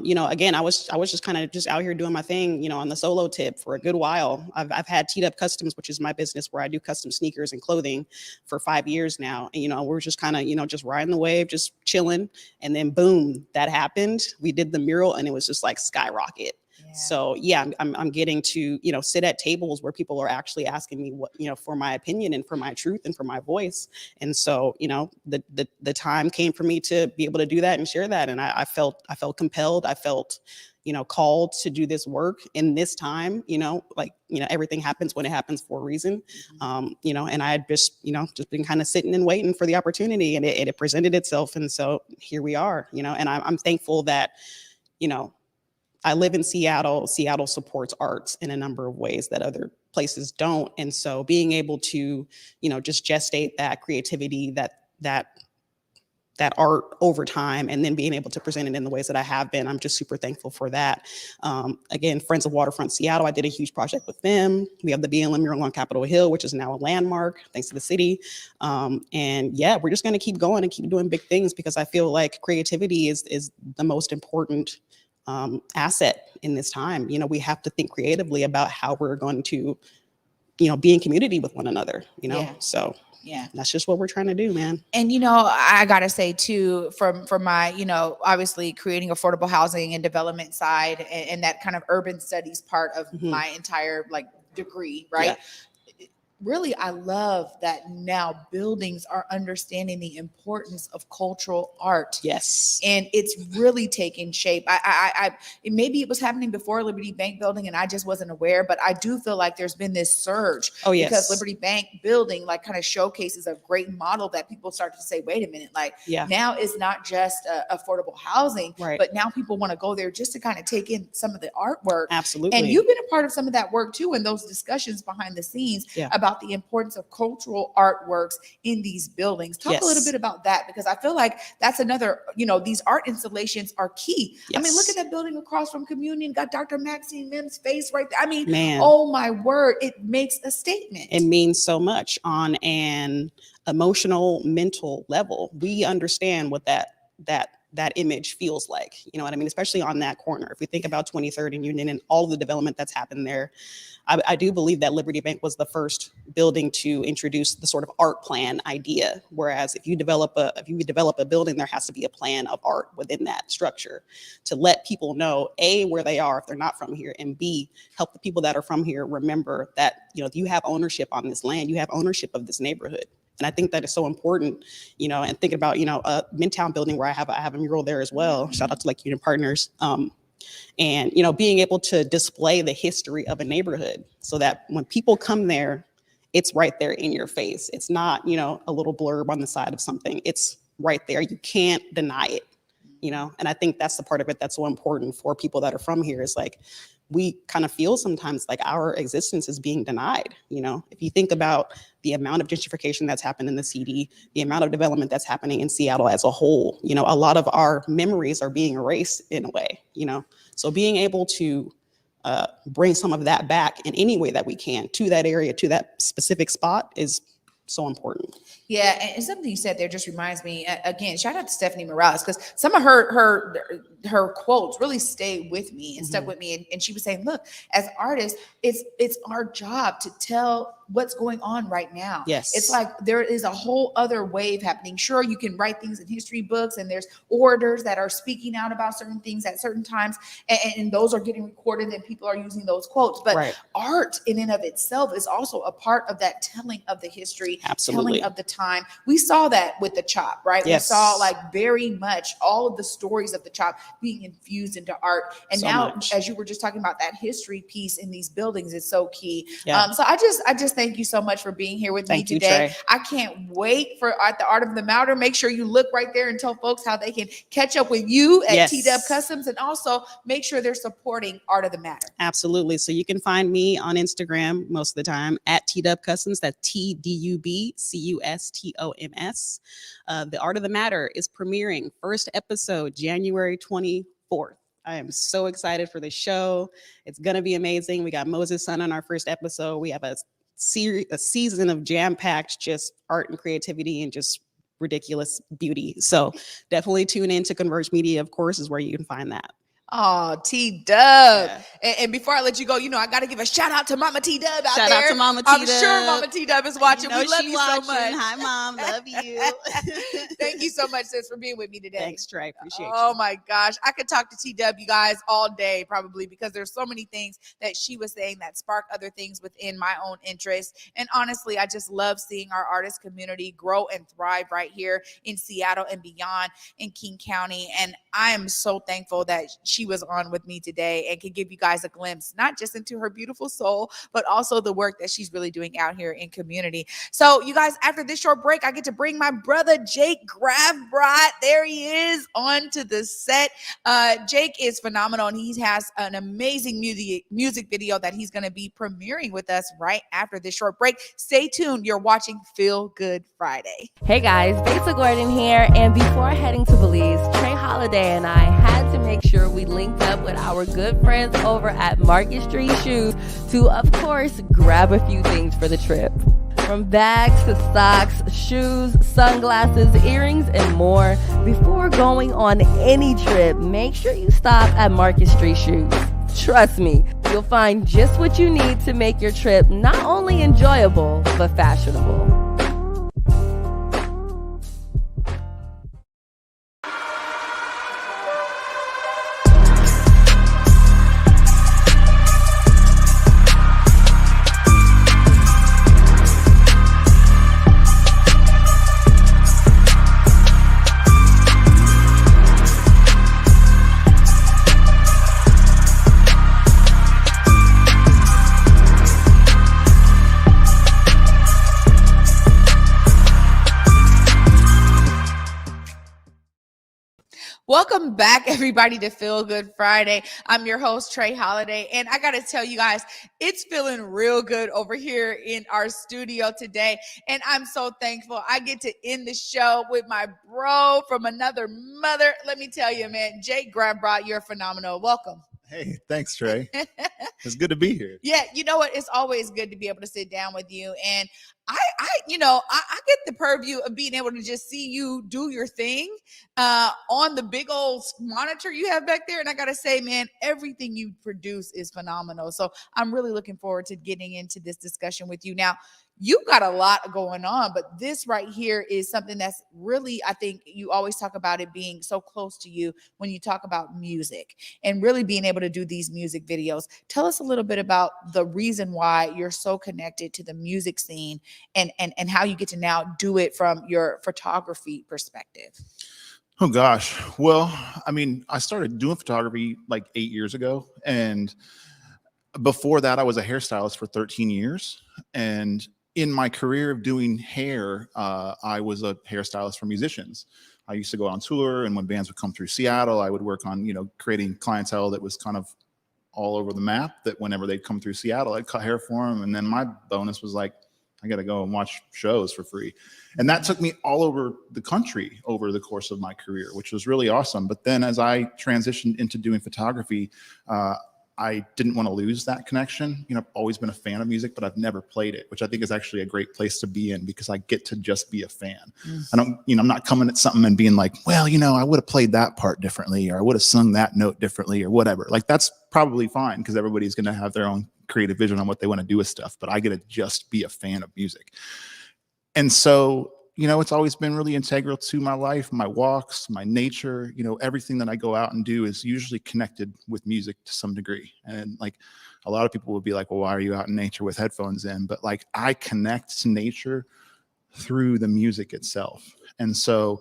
You know, again, I was just kind of just out here doing my thing, you know, on the solo tip for a good while. I've had TDub Customs, which is my business where I do custom sneakers and clothing, for 5 years now. And, you know, we're just kind of, you know, just riding the wave, just chilling. And then boom, that happened. We did the mural and it was just like skyrocket. So yeah, I'm getting to, you know, sit at tables where people are actually asking me what, you know, for my opinion and for my truth and for my voice. And so, you know, the time came for me to be able to do that and share that. And I felt compelled. I felt, you know, called to do this work in this time, you know, like, you know, everything happens when it happens for a reason. You know, and I had just, you know, just been kind of sitting and waiting for the opportunity, and it presented itself. And so here we are, you know, and I'm thankful that, you know, I live in Seattle. Seattle supports arts in a number of ways that other places don't. And so being able to, you know, just gestate that creativity, that art over time, and then being able to present it in the ways that I have been, I'm just super thankful for that. Again, Friends of Waterfront Seattle, I did a huge project with them. We have the BLM mural on Capitol Hill, which is now a landmark, thanks to the city. And yeah, we're just going to keep going and keep doing big things, because I feel like creativity is the most important asset in this time. You know, we have to think creatively about how we're going to, you know, be in community with one another, you know? So yeah, that's just what we're trying to do, man. And, you know, I got to say too, from my, you know, obviously creating affordable housing and development side, and that kind of urban studies part of my entire like degree, right? Really, I love that now buildings are understanding the importance of cultural art. Yes. And it's really taking shape. Maybe it was happening before Liberty Bank building and I just wasn't aware, but I do feel like there's been this surge. Oh, yes. Because Liberty Bank building like kind of showcases a great model that people start to say, wait a minute, like now it's not just affordable housing, but now people want to go there just to kind of take in some of the artwork. Absolutely. And you've been a part of some of that work too, in those discussions behind the scenes about the importance of cultural artworks in these buildings. Talk a little bit about that, because I feel like that's another, you know, these art installations are key. I mean, look at that building across from Communion, got Dr. Maxine Mim's face right there. I mean, oh my word, it makes a statement. It means so much on an emotional, mental level. We understand what that image feels like, you know what I mean? Especially on that corner. If we think about 23rd and Union and all the development that's happened there, I do believe that Liberty Bank was the first building to introduce the sort of art plan idea. Whereas if you develop a building, there has to be a plan of art within that structure to let people know, A, where they are if they're not from here, and B, help the people that are from here remember that, you know, if you have ownership on this land, you have ownership of this neighborhood. And I think that is so important, you know, and thinking about, you know, Midtown building where I have a mural there as well. Shout out to like Union Partners. And, you know, being able to display the history of a neighborhood so that when people come there, it's right there in your face. It's not, you know, a little blurb on the side of something. It's right there. You can't deny it, you know? And I think that's the part of it that's so important for people that are from here, is like, we kind of feel sometimes like our existence is being denied. You know, if you think about the amount of gentrification that's happened in the CD, the amount of development that's happening in Seattle as a whole, you know, a lot of our memories are being erased in a way, you know, so being able to bring some of that back in any way that we can to that area, to that specific spot, is so important. Yeah, and something you said there just reminds me, again, shout out to Stephanie Morales, because some of her quotes really stayed with me and stuck with me. And she was saying, look, as artists, it's our job to tell what's going on right now. Yes. It's like there is a whole other wave happening. Sure, you can write things in history books, and there's orators that are speaking out about certain things at certain times, and those are getting recorded and people are using those quotes. But art in and of itself is also a part of that telling of the history, telling of the time. We saw that with the Chop, right? Yes. We saw like very much all of the stories of the Chop being infused into art. And So now, much. as you were just talking about, that history piece in these buildings is so key. Yeah. So I just thank you so much for being here with me Thank you, today. Trae. I can't wait for the Art of the Matter. Make sure you look right there and tell folks how they can catch up with you at Yes. TDub Customs, and also make sure they're supporting Art of the Matter. Absolutely. So you can find me on Instagram most of the time at TDub Customs. That's TDUB CUSTOMS. The Art of the Matter is premiering first episode January 24th. I am so excited for the show. It's gonna be amazing. We got Moses' son on our first episode. We have a season of jam-packed just art and creativity and just ridiculous beauty. So definitely tune in to Converge Media, of course, is where you can find that. Oh, TDub. Yeah. And before I let you go, I got to give a shout out to Mama TDub out Shout there. out to Mama I'm TDub. sure Mama TDub is watching. We love she you watching. so much. Hi, Mom. Love you. Thank you so much, sis, for being with me today. Thanks, Trae. Appreciate Oh you. my gosh. I could talk to TDub, you guys, all day probably, because there's so many things that she was saying that spark other things within my own interest. And honestly, I just love seeing our artist community grow and thrive right here in Seattle and beyond in King County. And I am so thankful that she was on with me today and can give you guys a glimpse, not just into her beautiful soul, but also the work that she's really doing out here in community. So you guys, after this short break, I get to bring my brother Jake Gravbrot. There he is onto the set. Jake is phenomenal, and he has an amazing music video that he's going to be premiering with us right after this short break. Stay tuned. You're watching Feel Good Friday. Hey guys, Besa Gordon here, and before heading to Belize, Trae Holiday and I had to make sure we linked up with our good friends over at Market Street Shoes to, of course, grab a few things for the trip. From bags to socks, shoes, sunglasses, earrings, and more. Before going on any trip, make sure you stop at Market Street Shoes. Trust me, you'll find just what you need to make your trip not only enjoyable, but fashionable. Welcome back, everybody, to Feel Good Friday. I'm your host, Trae Holiday, and I got to tell you guys, it's feeling real good over here in our studio today, and I'm so thankful. I get to end the show with my bro from another mother. Let me tell you, man, Jake Gravbrot, you're phenomenal. Welcome. Hey, thanks, Trae. It's good to be here. Yeah, you know what? It's always good to be able to sit down with you. And I get the purview of being able to just see you do your thing on the big old monitor you have back there. And I got to say, man, everything you produce is phenomenal. So I'm really looking forward to getting into this discussion with you. Now, you've got a lot going on, but this right here is something that's really, I think you always talk about it being so close to you when you talk about music and really being able to do these music videos. Tell us a little bit about the reason why you're so connected to the music scene and how you get to now do it from your photography perspective. Oh, gosh. Well, I mean, I started doing photography like 8 years ago. And before that, I was a hairstylist for 13 years. And in my career of doing hair, I was a hairstylist for musicians. I used to go on tour, and when bands would come through Seattle, I would work on, creating clientele that was kind of all over the map, that whenever they'd come through Seattle, I'd cut hair for them. And then my bonus was like, I got to go and watch shows for free. And that took me all over the country over the course of my career, which was really awesome. But then as I transitioned into doing photography, I didn't want to lose that connection. I've always been a fan of music, but I've never played it, which I think is actually a great place to be in, because I get to just be a fan. I don't, I'm not coming at something and being like, well, I would have played that part differently, or I would have sung that note differently, or whatever. Like, that's probably fine, because everybody's going to have their own creative vision on what they want to do with stuff, but I get to just be a fan of music. And so, you know, it's always been really integral to my life, my walks, my nature, you know, everything that I go out and do is usually connected with music to some degree. And like a lot of people would be like, well, why are you out in nature with headphones in? But like I connect to nature through the music itself. And so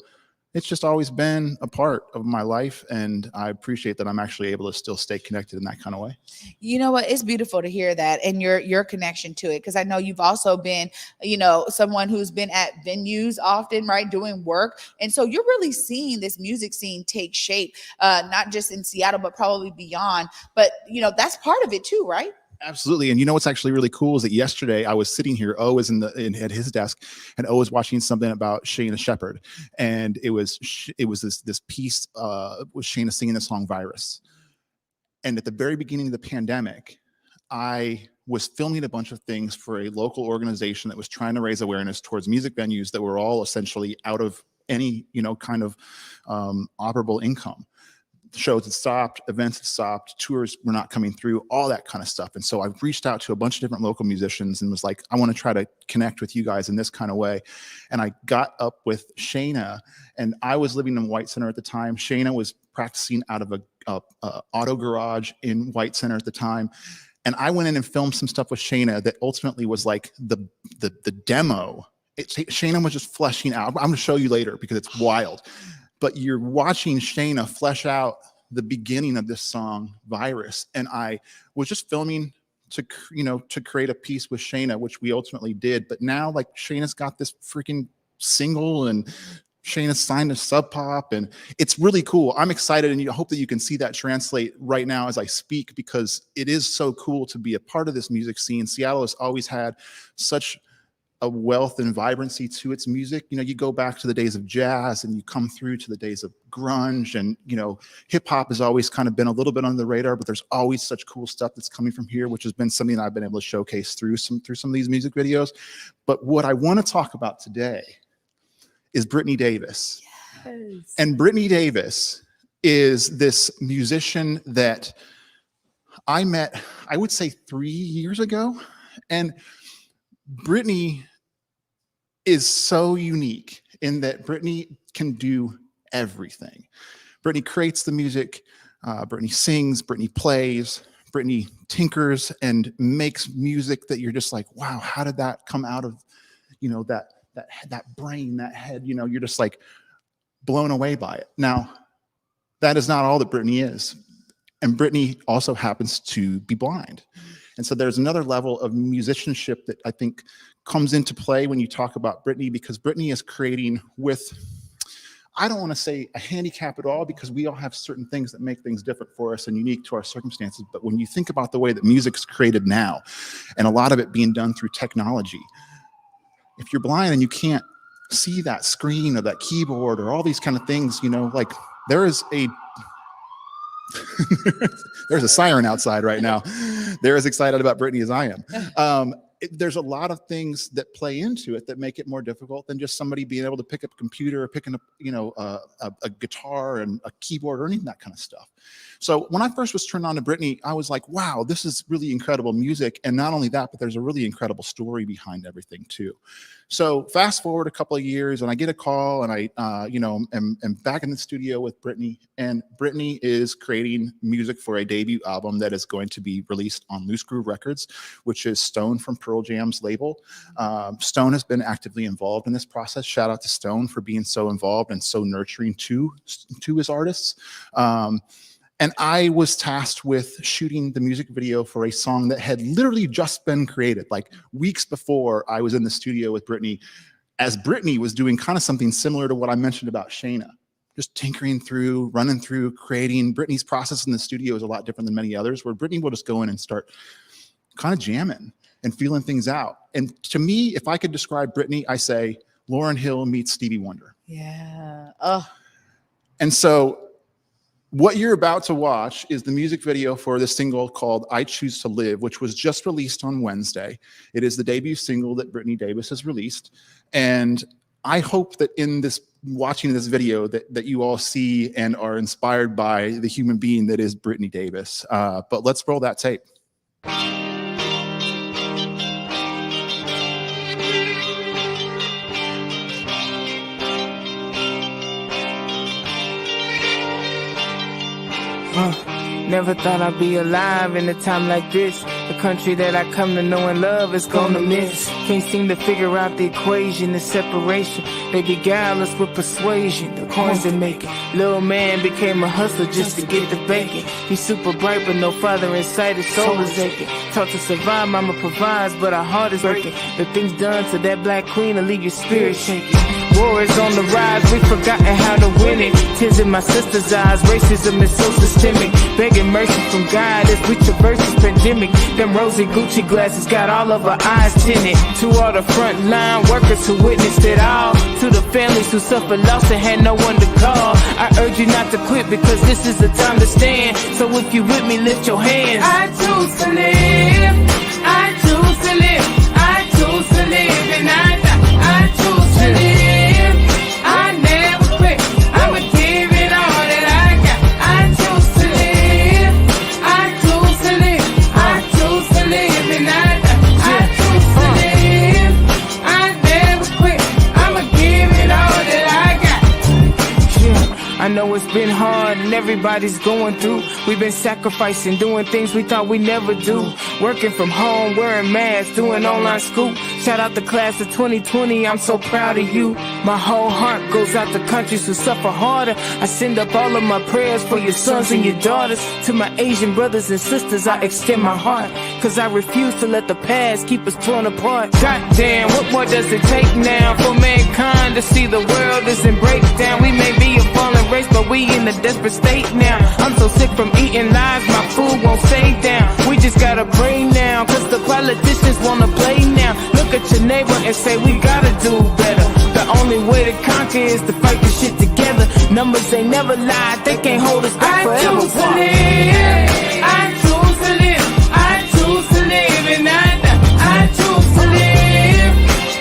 it's just always been a part of my life. And I appreciate that I'm actually able to still stay connected in that kind of way. You know what? It's beautiful to hear that and your connection to it. Cause I know you've also been, you know, someone who's been at venues often, right? Doing work. And so you're really seeing this music scene take shape, not just in Seattle, but probably beyond. But, you know, that's part of it too, right? Absolutely. And you know what's actually really cool is that yesterday I was sitting here, O was at his desk, and O was watching something about Shayna Shepherd. And it was this piece with Shayna singing the song Virus. And at the very beginning of the pandemic, I was filming a bunch of things for a local organization that was trying to raise awareness towards music venues that were all essentially out of any, you know, kind of operable income. Shows had stopped, events had stopped, tours were not coming through, all that kind of stuff. And so I reached out to a bunch of different local musicians and was like, I want to try to connect with you guys in this kind of way. And I got up with Shayna, and I was living in White Center at the time. Shayna was practicing out of a auto garage in White Center at the time. And I went in and filmed some stuff with Shayna that ultimately was like the demo. Shayna was just fleshing out. I'm going to show you later because it's wild. But you're watching Shayna flesh out the beginning of this song, Virus. And I was just filming to create a piece with Shayna, which we ultimately did. But now, like, Shayna's got this freaking single, and Shayna's signed to Sub Pop, and it's really cool. I'm excited, and I hope that you can see that translate right now as I speak, because it is so cool to be a part of this music scene. Seattle has always had such a wealth and vibrancy to its music. You know, you go back to the days of jazz and you come through to the days of grunge, and, you know, hip hop has always kind of been a little bit on the radar, but there's always such cool stuff that's coming from here, which has been something that I've been able to showcase through some of these music videos. But what I want to talk about today is Brittany Davis. Yes. And Brittany Davis is this musician that I met, I would say 3 years ago. And Brittany is so unique in that Brittany can do everything. Brittany creates the music, Brittany sings, Brittany plays, Brittany tinkers and makes music that you're just like, wow, how did that come out of, you know, that brain, that head, you know, you're just like blown away by it. Now, that is not all that Brittany is. And Brittany also happens to be blind. And so there's another level of musicianship that I think comes into play when you talk about Brittany, because Brittany is creating with, I don't want to say a handicap at all, because we all have certain things that make things different for us and unique to our circumstances. But when you think about the way that music is created now, and a lot of it being done through technology, if you're blind and you can't see that screen or that keyboard or all these kind of things, you know, like there is a there's a siren outside right now. They're as excited about Brittany as I am. There's a lot of things that play into it that make it more difficult than just somebody being able to pick up a computer or picking up, you know, a guitar and a keyboard or any of that kind of stuff. So when I first was turned on to Brittany, I was like, wow, this is really incredible music. And not only that, but there's a really incredible story behind everything too. So fast forward a couple of years and I get a call, and I, you know, am back in the studio with Brittany, and Brittany is creating music for a debut album that is going to be released on Loose Groove Records, which is Stone from Pearl Jam's label. Stone has been actively involved in this process. Shout out to Stone for being so involved and so nurturing to his artists. And I was tasked with shooting the music video for a song that had literally just been created. Like weeks before I was in the studio with Brittany, as Brittany was doing kind of something similar to what I mentioned about Shayna, just tinkering through, running through, creating. Brittany's process in the studio is a lot different than many others, where Brittany will just go in and start kind of jamming and feeling things out. And to me, if I could describe Brittany, I say Lauryn Hill meets Stevie Wonder. Yeah. Oh. And so what you're about to watch is the music video for the single called I Choose to Live, which was just released on Wednesday. It is the debut single that Brittany Davis has released. And I hope that in this watching this video that you all see and are inspired by the human being that is Brittany Davis. But let's roll that tape. Never thought I'd be alive in a time like this. The country that I come to know and love is gonna miss. Can't seem to figure out the equation, the separation. They beguile us with persuasion, the coins they making. Little man became a hustler just to get the bacon. He's super bright but no father in sight, his soul is aching. Taught to survive, mama provides, but our heart is breaking. The things done to that black queen will leave your spirit shaking. War is on the rise, we've forgotten how to win it. Tears in my sister's eyes, racism is so systemic. Begging mercy from God as we traverse this pandemic. Them rosy Gucci glasses got all of our eyes tinted. To all the frontline workers who witnessed it all. To the families who suffered loss and had no one to call. I urge you not to quit because this is the time to stand. So if you with me, lift your hands. I choose to live. I choose to live. I choose to live and I choose to live. I never quit. I'ma give it all that I got. I choose to live. I choose to live. I choose to live and I choose to live. I never quit. I'ma give it all that I got. Yeah, I know it's been hard and everybody's going through. We've been sacrificing, doing things we thought we never do. Working from home, wearing masks, doing online school. Shout out the class of 2020, I'm so proud of you. My whole heart goes out to countries who suffer harder. I send up all of my prayers for your sons and your daughters. To my Asian brothers and sisters, I extend my heart. Cause I refuse to let the past keep us torn apart. Goddamn, what more does it take now for mankind to see the world is in breakdown? We may be a fallen race, but we in a desperate state now. I'm so sick from eating lies, my food won't stay down. We just gotta pray now, cause the politicians wanna play now. Look at your neighbor and say we gotta do better. The only way to conquer is to fight this shit together. Numbers ain't never lied, they can't hold us back forever. I choose to live. I choose to live. I choose to live and I choose to live.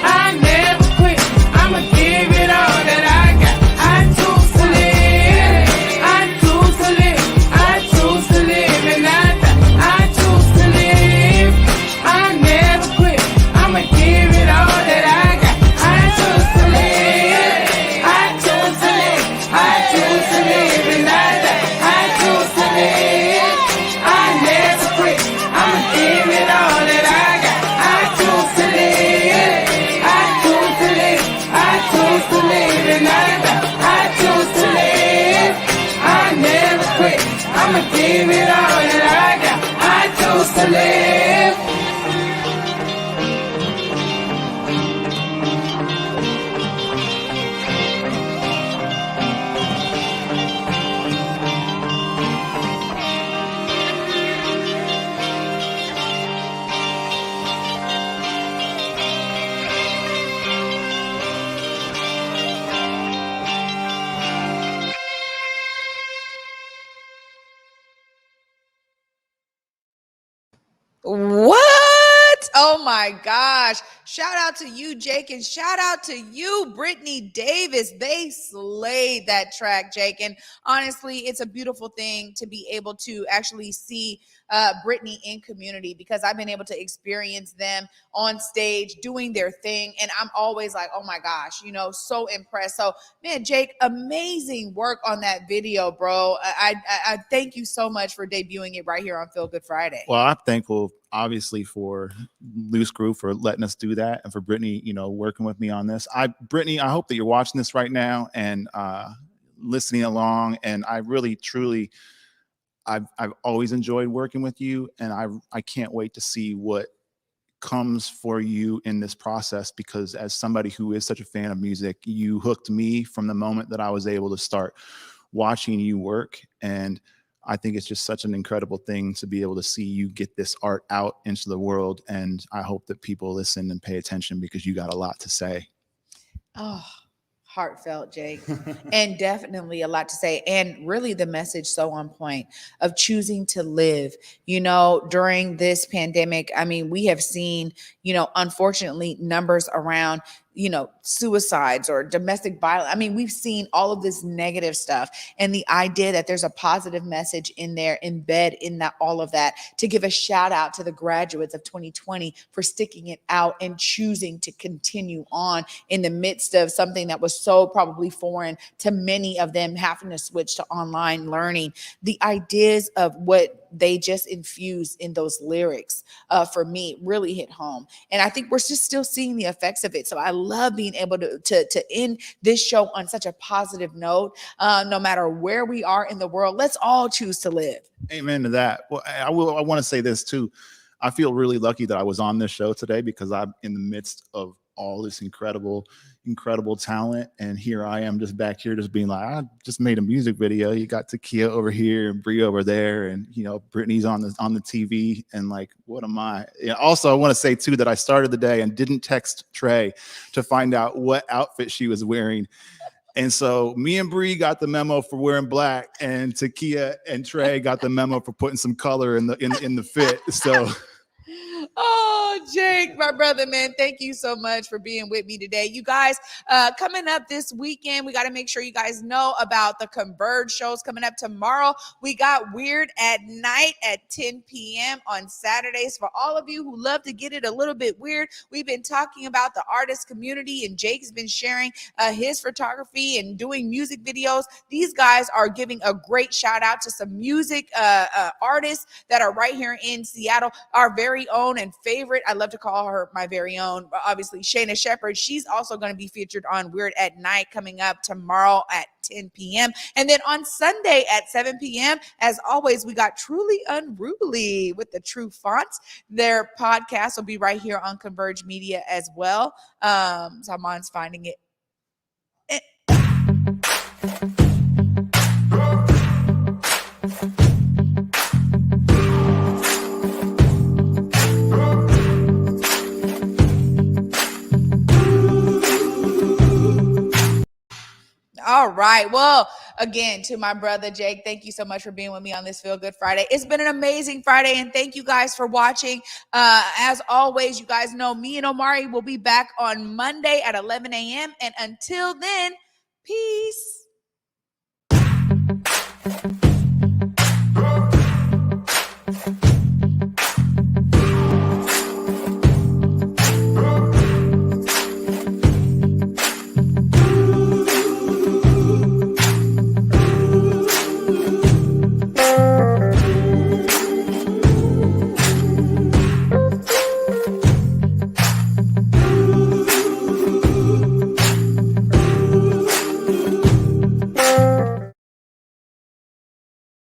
I never quit. I'ma give it all that I got. I choose to live. I choose to live. I choose to live and I choose to live. I never quit. I'ma give it all that I got. I choose to live. I choose to live. I choose to live and I choose to live. I never quit. I'ma give it all that I got. I choose to live. I choose to live. I choose to live and I choose to live. I never quit. I'ma give it all that I got. I choose to live. What? Oh my gosh. Shout out to you, Jake, and shout out to you, Brittany Davis. They slayed that track, Jake. And honestly, it's a beautiful thing to be able to actually see Brittany in community, because I've been able to experience them on stage doing their thing. And I'm always like, oh my gosh, so impressed. So man, Jake, amazing work on that video, bro. I thank you so much for debuting it right here on Feel Good Friday. Well, I'm thankful, obviously, for Loose Groove for letting us do that, and for Brittany, working with me on this. Brittany, I hope that you're watching this right now and listening along. And I really, truly, I've always enjoyed working with you, and I can't wait to see what comes for you in this process, because as somebody who is such a fan of music, you hooked me from the moment that I was able to start watching you work. And I think it's just such an incredible thing to be able to see you get this art out into the world. And I hope that people listen and pay attention, because you got a lot to say. Oh, heartfelt, Jake, and definitely a lot to say. And really the message so on point of choosing to live, during this pandemic. I mean, we have seen, unfortunately, numbers around suicides or domestic violence. I mean, we've seen all of this negative stuff, and the idea that there's a positive message in there, embed in that, all of that, to give a shout out to the graduates of 2020 for sticking it out and choosing to continue on in the midst of something that was so probably foreign to many of them, having to switch to online learning. The ideas of what they just infused in those lyrics, for me, really hit home. And I think we're just still seeing the effects of it. So I love being able to end this show on such a positive note. No matter where we are in the world, let's all choose to live. Amen to that. Well, I want to say this too. I feel really lucky that I was on this show today, because I'm in the midst of all this incredible talent, and here I am just back here just being like, I just made a music video. You got Takiyah over here and Bree over there, and Brittany's on the TV, and like, what am I? Also, I want to say too that I started the day and didn't text Trae to find out what outfit she was wearing. And so me and Bree got the memo for wearing black, and Takiyah and Trae got the memo for putting some color in the fit. So Oh, Jake, my brother, man, thank you so much for being with me today. You guys, coming up this weekend, we got to make sure you guys know about the Converge shows coming up tomorrow. We got Weird at Night at 10 p.m. on Saturdays. For all of you who love to get it a little bit weird, we've been talking about the artist community, and Jake's been sharing his photography and doing music videos. These guys are giving a great shout out to some music artists that are right here in Seattle. Our very own and favorite, I love to call her my very own, obviously, Shayna Shepherd. She's also going to be featured on Weird at Night coming up tomorrow at 10 p.m. And then on Sunday at 7 p.m., as always, we got Truly Unruly with the True Fonts. Their podcast will be right here on Converge Media as well. Someone's finding it. All right. Well, again, to my brother, Jake, thank you so much for being with me on this Feel Good Friday. It's been an amazing Friday, and thank you guys for watching. As always, you guys know me and Omari will be back on Monday at 11 a.m. And until then, peace.